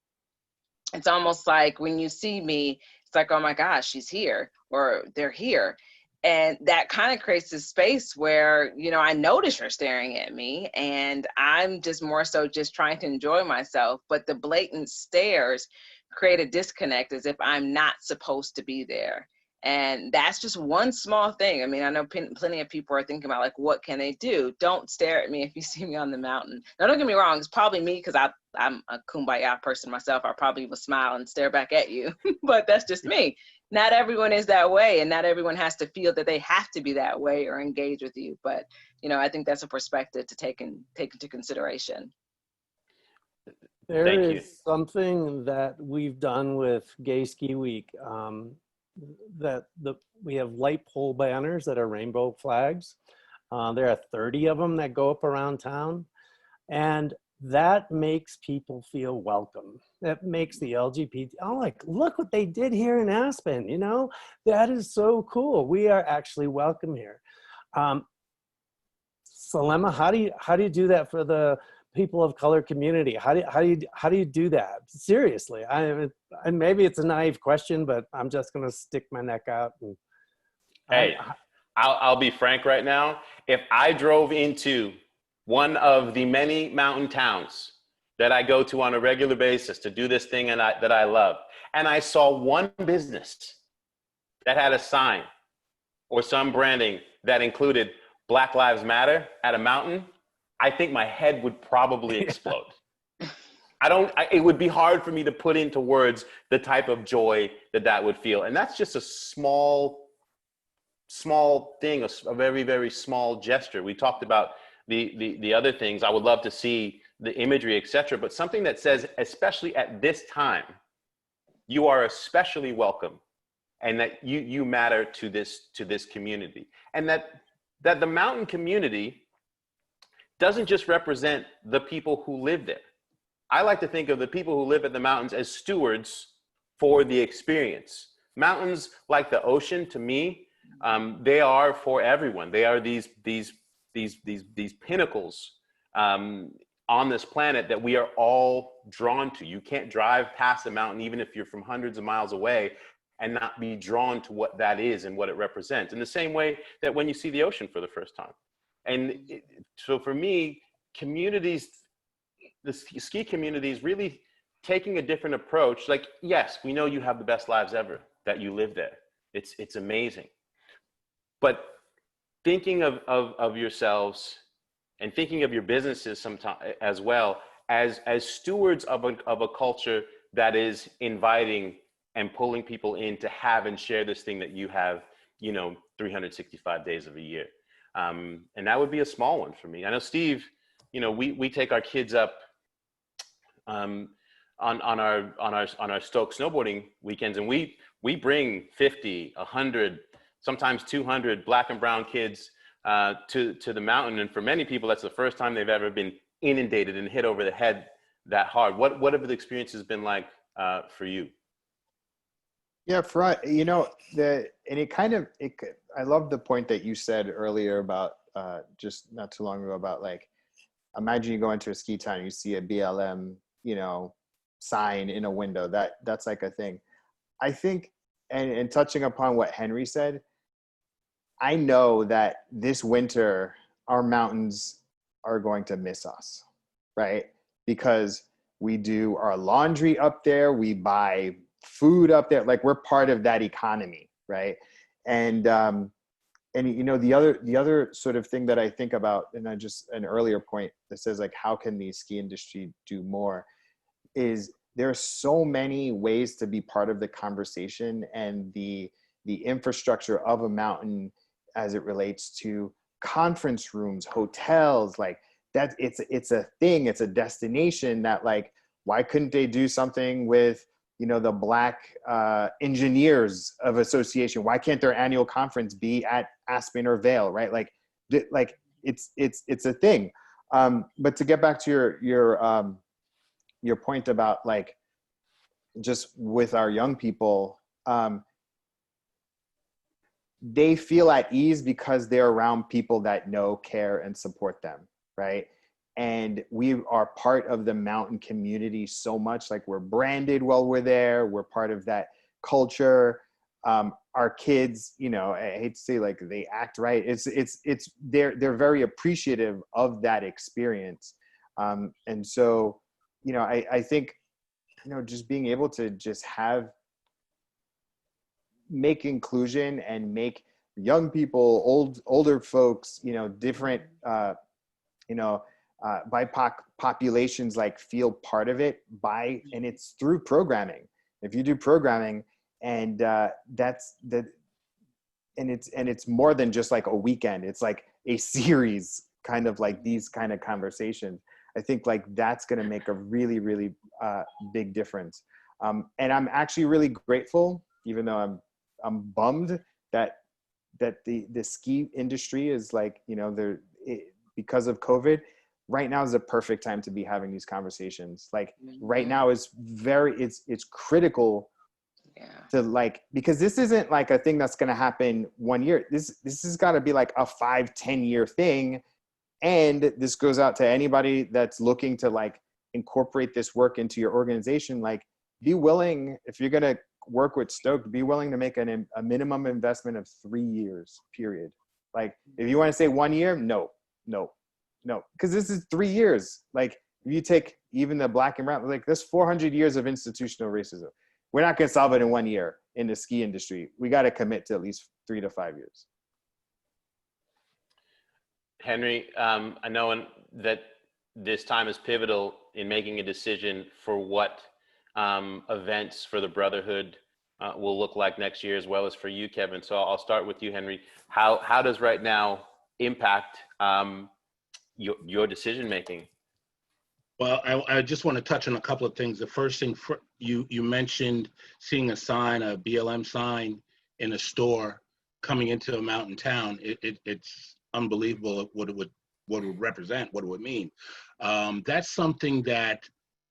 Speaker 4: It's almost like when you see me, it's like, oh my gosh, she's here, or they're here. And that kind of creates this space where, you know, I notice you're staring at me and I'm just more so just trying to enjoy myself. But the blatant stares create a disconnect as if I'm not supposed to be there. And that's just one small thing. I mean, I know plenty of people are thinking about, like, what can they do? Don't stare at me if you see me on the mountain. Now, don't get me wrong. It's probably me because I'm a kumbaya person myself. I probably will smile and stare back at you, but that's just me. Not everyone is that way, and not everyone has to feel that they have to be that way or engage with you. But, you know, I think that's a perspective to take into consideration.
Speaker 6: There
Speaker 3: Thank
Speaker 6: is
Speaker 3: you.
Speaker 6: something that we've done with Gay Ski Week, we have light pole banners that are rainbow flags. There are 30 of them that go up around town, and that makes people feel welcome. That makes the LGBT, oh, like, look what they did here in Aspen, you know? That is so cool. We are actually welcome here. Selema, how do you do that for the people of color community? How do you do that? Seriously, and maybe it's a naive question, but I'm just gonna stick my neck out. And
Speaker 3: hey, I'll be frank right now. If I drove into one of the many mountain towns that I go to on a regular basis to do this thing that I love, and I saw one business that had a sign or some branding that included Black Lives Matter at a mountain, I think my head would probably explode. It would be hard for me to put into words the type of joy that would feel. And that's just a small thing, a very, very small gesture. We talked about the other things. I would love to see the imagery, etc. But something that says, especially at this time, you are especially welcome, and that you matter to this community, and that the mountain community doesn't just represent the people who live there. I like to think of the people who live at the mountains as stewards for the experience. Mountains, like the ocean, to me, they are for everyone. They are these pinnacles on this planet that we are all drawn to. You can't drive past a mountain, even if you're from hundreds of miles away, and not be drawn to what that is and what it represents. In the same way that when you see the ocean for the first time. So for me, communities, the ski communities, really taking a different approach. Like, yes, we know you have the best lives ever, that you live there. It's amazing. But thinking of yourselves and thinking of your businesses sometimes as well as stewards of a culture that is inviting and pulling people in to have and share this thing that you have, 365 days of a year. And that would be a small one for me. I know, Steve, we take our kids up on our Stoke snowboarding weekends, and we bring 50, 100, sometimes 200 Black and brown kids to the mountain. And for many people, that's the first time they've ever been inundated and hit over the head that hard. What have the experiences been like for you?
Speaker 5: Yeah, I love the point that you said earlier about just not too long ago about, like, imagine you go into a ski town and you see a BLM, sign in a window. That's like a thing. I think, and touching upon what Henri said, I know that this winter our mountains are going to miss us, right? Because we do our laundry up there, we buy food up there, like we're part of that economy, right? And the other sort of thing that I think about, and an earlier point that says, like, how can the ski industry do more, is there are so many ways to be part of the conversation and the infrastructure of a mountain as it relates to conference rooms, hotels, like that. It's a thing, it's a destination that, like, why couldn't they do something with the Black Engineers of Association? Why can't their annual conference be at Aspen or Vail, right? Like it's a thing. But to get back to your point about, like, just with our young people, they feel at ease because they're around people that know, care, and support them, right? And we are part of the mountain community so much. Like, we're branded while we're there. We're part of that culture. Our kids, I hate to say, like, they act right. They're very appreciative of that experience. And so, I think, just being able to just make inclusion and make young people, older folks, different, BIPOC populations, like, feel part of it and it's through programming. If you do programming, and it's more than just like a weekend, it's like a series, kind of like these kind of conversations. I think, like, that's going to make a really, really big difference. And I'm actually really grateful, even though I'm bummed that the ski industry is, like, because of COVID, right now is the perfect time to be having these conversations. Like, right now is it's critical to, like, because this isn't like a thing that's going to happen 1 year. This has got to be like a 5-10 year thing. And this goes out to anybody that's looking to, like, incorporate this work into your organization. Like, be willing, if you're going to work with Stoked, be willing to make a minimum investment of 3 years, period. Like, if you want to say 1 year, no, because this is 3 years. Like, if you take even the black and brown, like there's 400 years of institutional racism. We're not going to solve it in 1 year in the ski industry. We got to commit to at least 3 to 5 years.
Speaker 3: Henri, I know that this time is pivotal in making a decision for what events for the Brotherhood will look like next year, as well as for you, Kevin. So I'll start with you, Henri. How does right now impact your decision making?
Speaker 7: Well, I just want to touch on a couple of things. The first thing, you mentioned seeing a sign, a BLM sign in a store coming into a mountain town. It's unbelievable what it would represent, what it would mean. That's something that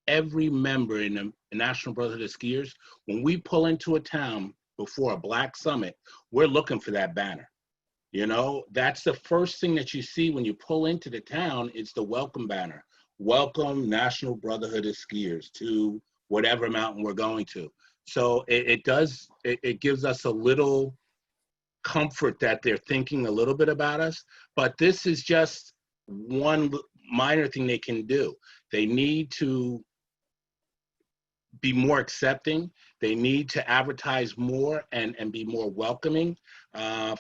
Speaker 7: every member in the National Brotherhood of Skiers, when we pull into a town before a Black Summit, we're looking for that banner. You know, that's the first thing that you see when you pull into the town. It's the welcome banner. Welcome National Brotherhood of Skiers to whatever mountain we're going to. So it gives us a little comfort that they're thinking a little bit about us, but this is just one minor thing they can do. They need to be more accepting. They need to advertise more and be more welcoming.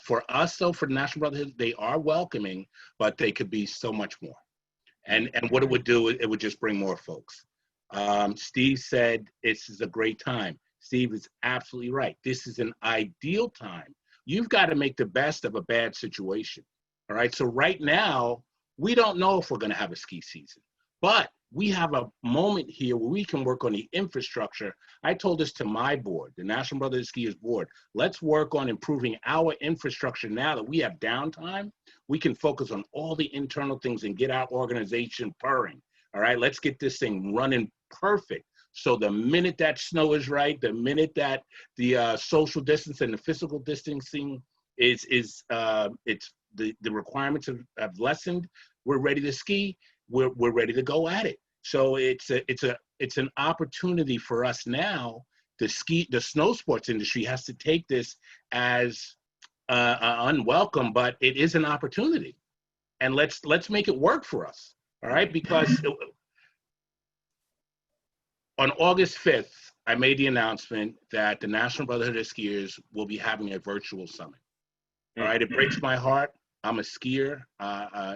Speaker 7: For us, though, for the National Brotherhood, they are welcoming, but they could be so much more. And what it would do, it would just bring more folks. Steve said this is a great time. Steve is absolutely right. This is an ideal time. You've got to make the best of a bad situation. All right. So right now, we don't know if we're going to have a ski season, but we have a moment here where we can work on the infrastructure. I told this to my board, the National Brotherhood of Skiers board. Let's work on improving our infrastructure now that we have downtime. We can focus on all the internal things and get our organization purring. All right, let's get this thing running perfect. So the minute that snow is right, the minute that the social distance and the physical distancing it's the requirements have lessened, we're ready to ski. We're ready to go at it. So it's an opportunity for us now. The snow sports industry has to take this as unwelcome, but it is an opportunity, and let's make it work for us. All right, because on August 5th, I made the announcement that the National Brotherhood of Skiers will be having a virtual summit. All right, it breaks my heart. I'm a skier,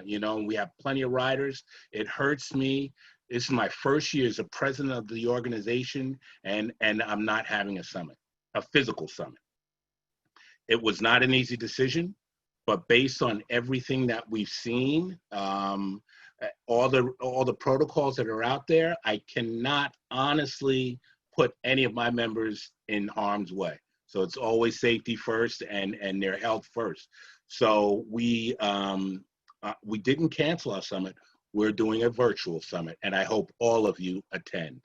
Speaker 7: you know, we have plenty of riders. It hurts me. This is my first year as a president of the organization, and I'm not having a summit, a physical summit. It was not an easy decision, but based on everything that we've seen, all the protocols that are out there, I cannot honestly put any of my members in harm's way. So it's always safety first and their health first. So we didn't cancel our summit. We're doing a virtual summit, and I hope all of you attend.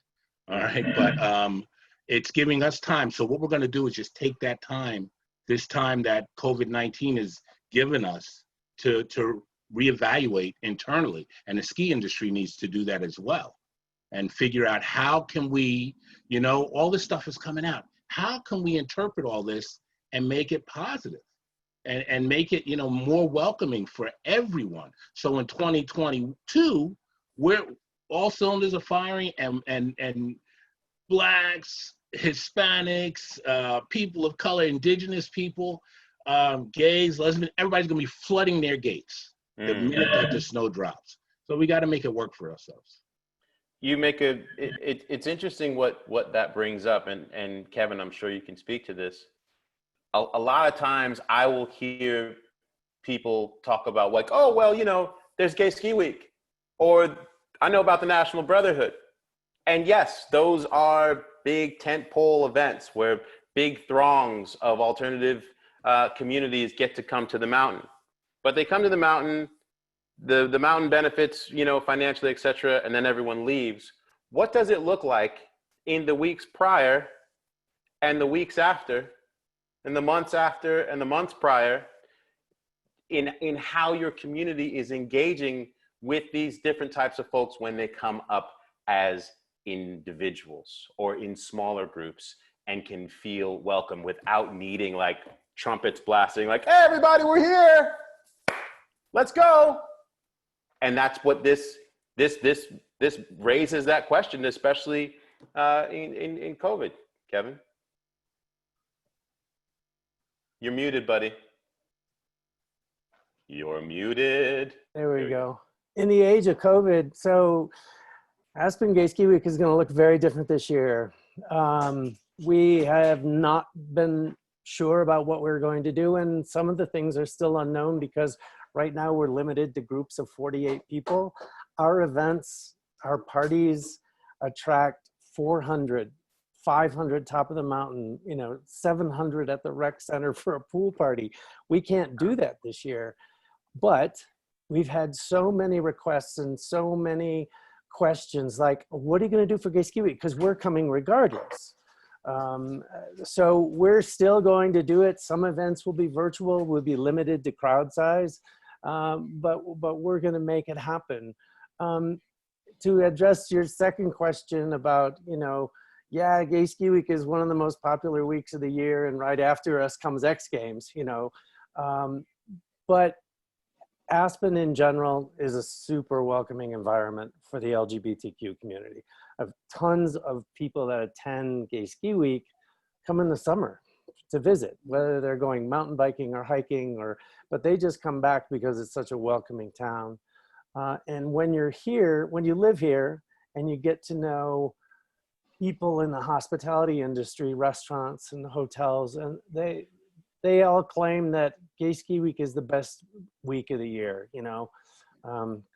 Speaker 7: All right, but it's giving us time. So what we're going to do is just take that time, this time that COVID-19 has given us, to reevaluate internally, and the ski industry needs to do that as well, and figure out how can we, you know, all this stuff is coming out. How can we interpret all this and make it positive? And make it, you know, more welcoming for everyone. So in 2022, we're all cylinders are firing, and Blacks, Hispanics, people of color, indigenous people, gays, lesbians, everybody's gonna be flooding their gates the minute that the snow drops. So we got to make it work for ourselves.
Speaker 3: You make it's interesting what that brings up, and Kevin, I'm sure you can speak to this. A lot of times I will hear people talk about, like, oh, well, you know, there's Gay Ski Week, or I know about the National Brotherhood. And yes, those are big tentpole events where big throngs of alternative communities get to come to the mountain. But they come to the mountain, the mountain benefits, you know, financially, et cetera, and then everyone leaves. What does it look like in the weeks prior and the weeks after, and the months after and the months prior, in how your community is engaging with these different types of folks when they come up as individuals or in smaller groups and can feel welcome without needing like trumpets blasting, like, hey, everybody, we're here, let's go. And that's what this this raises that question, especially in COVID. Kevin, you're muted, buddy. You're muted.
Speaker 6: There we go. In the age of COVID, so Aspen Gay Ski Week is going to look very different this year. We have not been sure about what we're going to do, and some of the things are still unknown because right now we're limited to groups of 48 people. Our events, our parties attract 400, 500 top of the mountain, 700 at the rec center for a pool party. We can't do that this year, but we've had so many requests and so many questions like, what are you going to do for Gay Ski Week? Because we're coming regardless. So we're still going to do it. Some events will be virtual, will be limited to crowd size, but we're going to make it happen. To address your second question about, yeah, Gay Ski Week is one of the most popular weeks of the year, and right after us comes X Games, but Aspen in general is a super welcoming environment for the LGBTQ community. I have tons of people that attend Gay Ski Week come in the summer to visit, whether they're going mountain biking or hiking, but they just come back because it's such a welcoming town. And when you're here, when you live here and you get to know people in the hospitality industry, restaurants and hotels, and they all claim that Gay Ski Week is the best week of the year.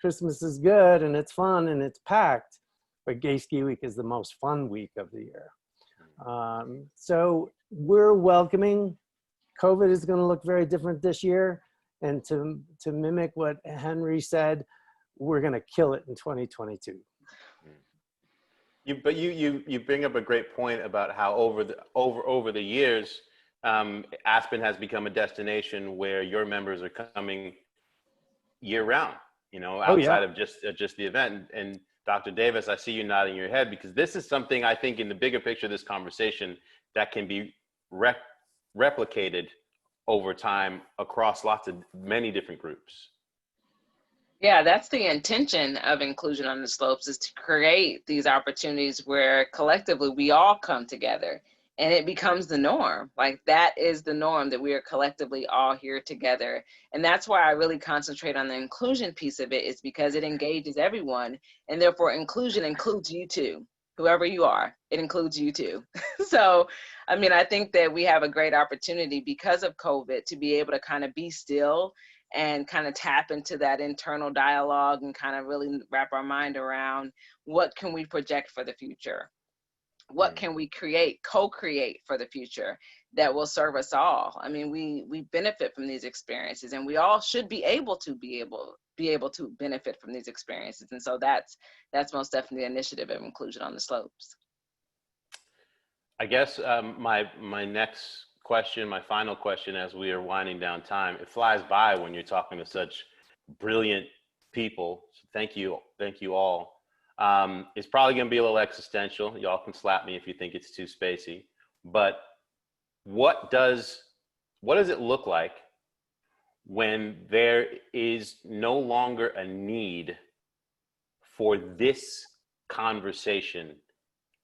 Speaker 6: Christmas is good and it's fun and it's packed, but Gay Ski Week is the most fun week of the year. So we're welcoming. COVID is going to look very different this year. And to mimic what Henri said, we're going to kill it in 2022.
Speaker 3: But you bring up a great point about how over the years, Aspen has become a destination where your members are coming year round, outside of just the event. And Dr. Davis, I see you nodding your head because this is something I think in the bigger picture of this conversation that can be replicated over time across many different groups.
Speaker 4: Yeah, that's the intention of Inclusion on the Slopes, is to create these opportunities where collectively we all come together and it becomes the norm. Like, that is the norm, that we are collectively all here together. And that's why I really concentrate on the inclusion piece of it, is because it engages everyone, and therefore inclusion includes you too. Whoever you are, it includes you too. So, I think that we have a great opportunity because of COVID to be able to kind of be still and kind of tap into that internal dialogue and kind of really wrap our mind around what can we project for the future? What can we co-create for the future that will serve us all? We benefit from these experiences, and we all should be able to benefit from these experiences. And so that's most definitely the initiative of Inclusion on the Slopes.
Speaker 3: I guess my next question, my final question, as we are winding down time, it flies by when you're talking to such brilliant people. So thank you all. It's probably going to be a little existential. Y'all can slap me if you think it's too spacey, but what does it look like when there is no longer a need for this conversation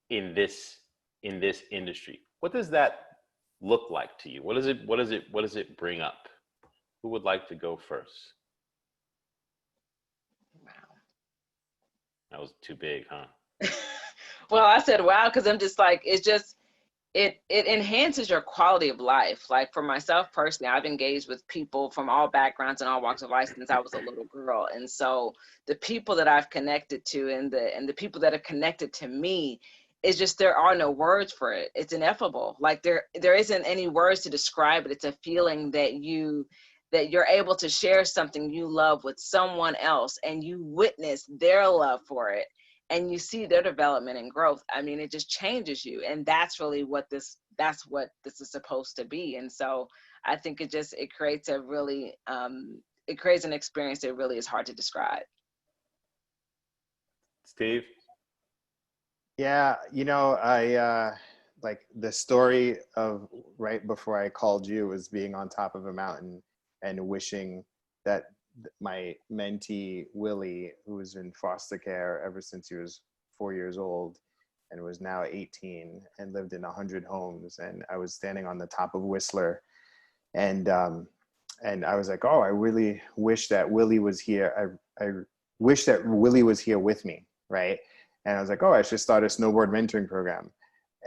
Speaker 3: in this industry? What does that look like to you? What does it bring up? Who would like to go first?
Speaker 4: Wow.
Speaker 3: That was too big, huh?
Speaker 4: Well, I said wow because I'm just like, it enhances your quality of life. Like, for myself personally, I've engaged with people from all backgrounds and all walks of life since I was a little girl. And so the people that I've connected to and the people that have connected to me, it's just, there are no words for it. It's ineffable. Like, there isn't any words to describe it. It's a feeling that you're able to share something you love with someone else, and you witness their love for it, and you see their development and growth. It just changes you. And that's really what this is supposed to be. And so I think it creates a really, it creates an experience that really is hard to describe.
Speaker 3: Steve?
Speaker 5: Yeah, I like the story of right before I called you was being on top of a mountain and wishing that my mentee, Willie, who was in foster care ever since he was 4 years old and was now 18 and lived in 100 homes. And I was standing on the top of Whistler, and I was like, oh, I really wish that Willie was here. I wish that Willie was here with me, right? And I was like, oh, I should start a snowboard mentoring program.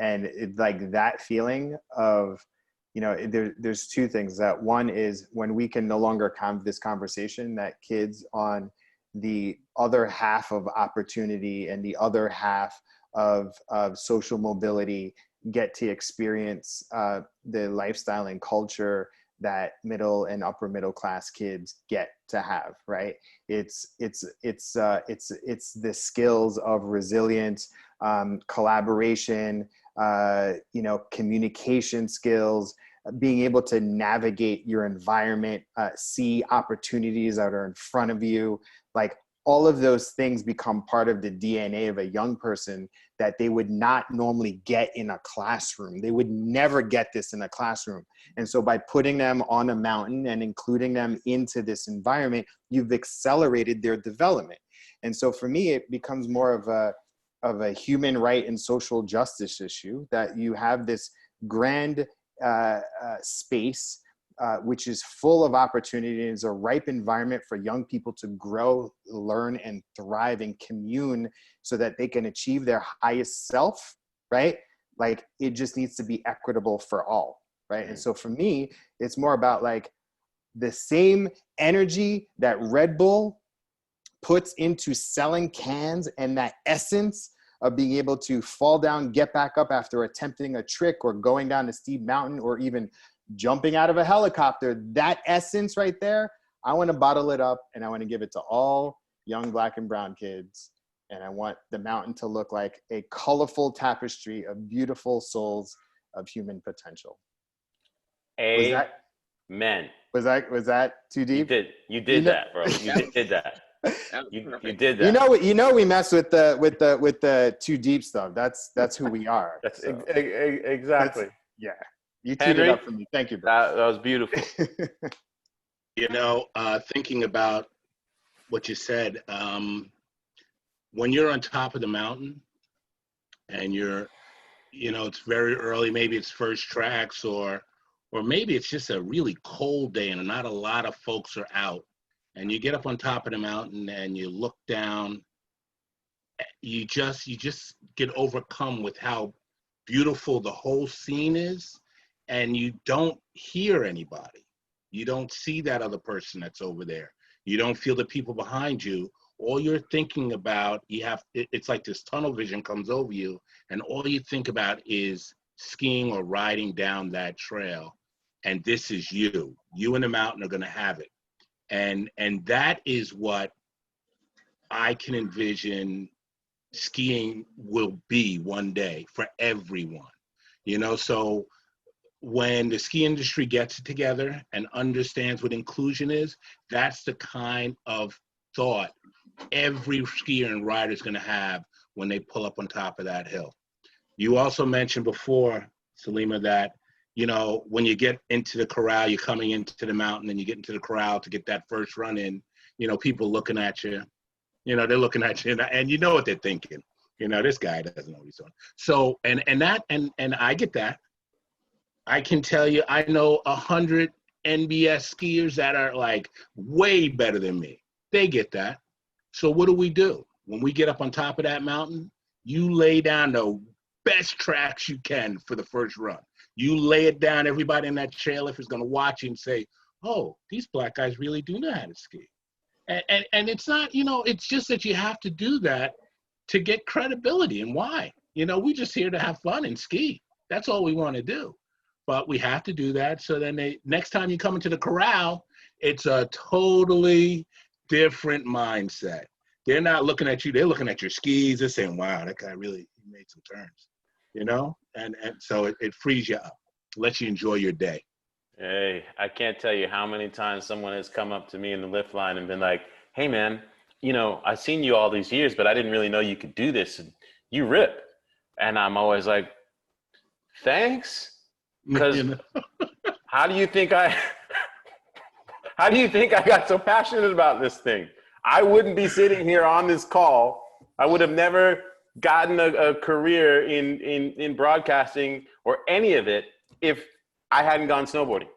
Speaker 5: And it, like that feeling of, you know, there's two things. That one is when we can no longer have this conversation, that kids on the other half of opportunity and the other half of social mobility get to experience the lifestyle and culture that middle and upper middle class kids get to have, right? It's the skills of resilience, collaboration, you know, communication skills, being able to navigate your environment, see opportunities that are in front of you. Like all of those things become part of the DNA of a young person that they would not normally get in a classroom. They would never get this in a classroom. And so by putting them on a mountain and including them into this environment, you've accelerated their development. And so for me, it becomes more of a human right and social justice issue, that you have this grand space which is full of opportunity and is a ripe environment for young people to grow, learn, and thrive and commune so that they can achieve their highest self, right? Like it just needs to be equitable for all, right? And so for me, it's more about like the same energy that Red Bull puts into selling cans and that essence of being able to fall down, get back up after attempting a trick or going down a steep mountain or even jumping out of a helicopter, that essence right there, I want to bottle it up and I want to give it to all young Black and brown kids. And I want the mountain to look like a colorful tapestry of beautiful souls of human potential.
Speaker 3: Amen.
Speaker 5: Was that too deep?
Speaker 3: You did that, bro. You did that. You did that.
Speaker 5: You know, we mess with the too deep stuff. That's who we are.
Speaker 3: That's so. Exactly.
Speaker 5: Yeah. You teed it up for me. Thank you, bro.
Speaker 3: That was beautiful.
Speaker 7: You know, thinking about what you said, when you're on top of the mountain and you're, you know, it's very early, maybe it's first tracks or maybe it's just a really cold day and not a lot of folks are out, and you get up on top of the mountain and you look down, you just get overcome with how beautiful the whole scene is. And you don't hear anybody. You don't see that other person that's over there. You don't feel the people behind you. All you're thinking about, it's like this tunnel vision comes over you, and all you think about is skiing or riding down that trail. And this is you. You and the mountain are gonna have it. And that is what I can envision skiing will be one day for everyone. You know, so when the ski industry gets it together and understands what inclusion is, that's the kind of thought every skier and rider is going to have when they pull up on top of that hill. You also mentioned before, Selema, that, you know, when you get into the corral, you're coming into the mountain and you get into the corral to get that first run in, you know, people looking at you, you know, they're looking at you and you know what they're thinking. You know, this guy doesn't know what he's doing. So, and I get that. I can tell you, I know 100 NBS skiers that are like way better than me. They get that. So what do? When we get up on top of that mountain, you lay down the best tracks you can for the first run. You lay it down, everybody in that chairlift is gonna watch you and say, oh, these Black guys really do know how to ski. And it's not, you know, it's just that you have to do that to get credibility. And why? You know, we're just here to have fun and ski. That's all we wanna do. But we have to do that so then next time you come into the corral, it's a totally different mindset. They're not looking at you, they're looking at your skis, they're saying, wow, that guy really made some turns, you know? And so it frees you up, lets you enjoy your day.
Speaker 3: Hey, I can't tell you how many times someone has come up to me in the lift line and been like, hey man, you know, I've seen you all these years, but I didn't really know you could do this. And you rip. And I'm always like, thanks. Because how do you think How do you think I got so passionate about this thing? I wouldn't be sitting here on this call. I would have never gotten a career in broadcasting or any of it if I hadn't gone snowboarding.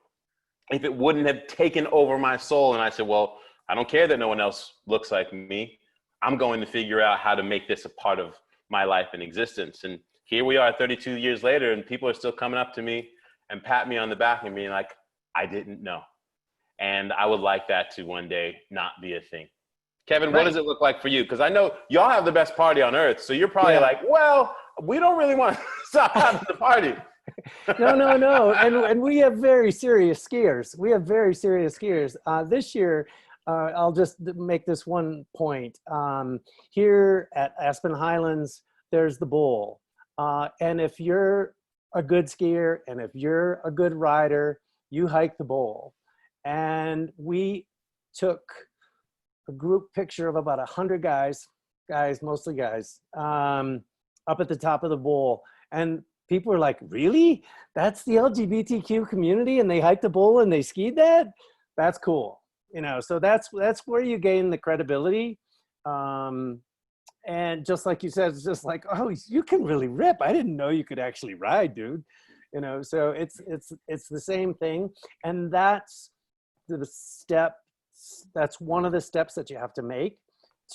Speaker 3: If it wouldn't have taken over my soul and I said, well, I don't care that no one else looks like me. I'm going to figure out how to make this a part of my life and existence. And here we are 32 years later, and people are still coming up to me and pat me on the back and being like, I didn't know. And I would like that to one day not be a thing. Kevin, what does it look like for you? Because I know y'all have the best party on earth. So you're probably like, well, we don't really want to stop having the party.
Speaker 6: No. And we have very serious skiers. This year, I'll just make this one point. Here at Aspen Highlands, there's the bowl. And if you're a good skier and if you're a good rider, you hike the bowl. And we took a group picture of about 100 guys, mostly guys, up at the top of the bowl. And people were like, really? That's the LGBTQ community and they hiked the bowl and they skied that? That's cool. You know, so that's where you gain the credibility. And just like you said, it's just like, oh, you can really rip. I didn't know you could actually ride, dude. You know, so it's the same thing. And that's the step. That's one of the steps that you have to make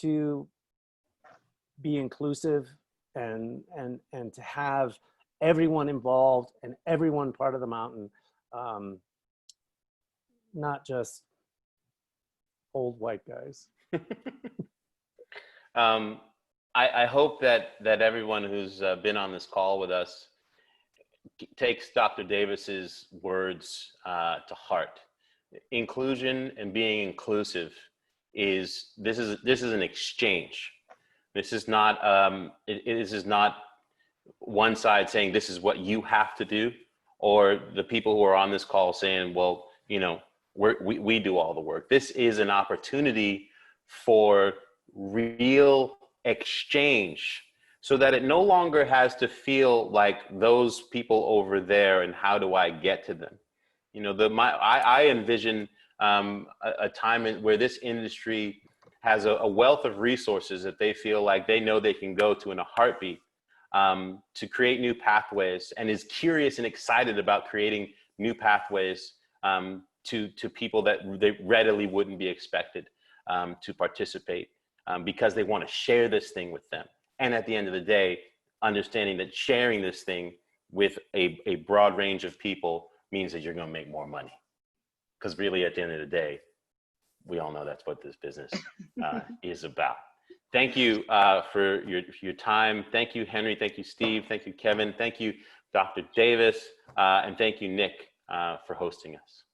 Speaker 6: to be inclusive and to have everyone involved and everyone part of the mountain, not just old white guys.
Speaker 3: I hope that everyone who's been on this call with us takes Dr. Davis's words to heart. Inclusion and being inclusive is an exchange. This is not this is not one side saying this is what you have to do, or the people who are on this call saying, well, you know, we do all the work. This is an opportunity for real exchange, so that it no longer has to feel like those people over there and how do I get to them. You know, I envision a time where this industry has a wealth of resources that they feel like they know they can go to in a heartbeat to create new pathways, and is curious and excited about creating new pathways to people that they readily wouldn't be expected to participate because they want to share this thing with them. And at the end of the day, understanding that sharing this thing with a broad range of people means that you're going to make more money. Because really, at the end of the day, we all know that's what this business is about. Thank you for your time. Thank you, Henry. Thank you, Steve. Thank you, Kevin. Thank you, Dr. Davis. And thank you, Nick, for hosting us.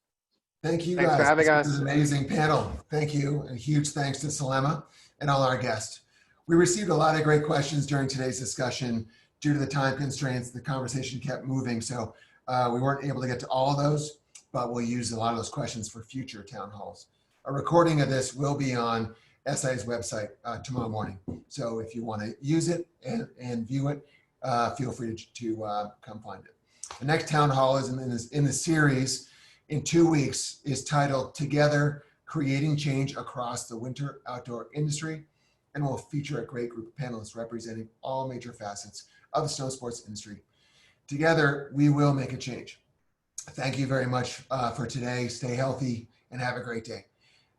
Speaker 2: Thank you,
Speaker 5: Thanks
Speaker 2: guys.
Speaker 5: for having us.
Speaker 2: This was an amazing panel. Thank you. And huge thanks to Selema and all our guests. We received a lot of great questions during today's discussion. Due to the time constraints, the conversation kept moving. So we weren't able to get to all of those, but we'll use a lot of those questions for future town halls. A recording of this will be on SIA's website tomorrow morning. So if you want to use it and view it, feel free to come find it. The next town hall is in the series in 2 weeks is titled Together, Creating Change Across the Winter Outdoor Industry, and will feature a great group of panelists representing all major facets of the snow sports industry. Together, we will make a change. Thank you very much for today. Stay healthy and have a great day.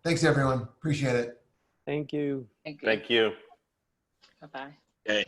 Speaker 2: Thanks, everyone. Appreciate it.
Speaker 6: Thank you.
Speaker 4: Thank you.
Speaker 3: Thank you.
Speaker 4: Bye-bye.
Speaker 7: Okay.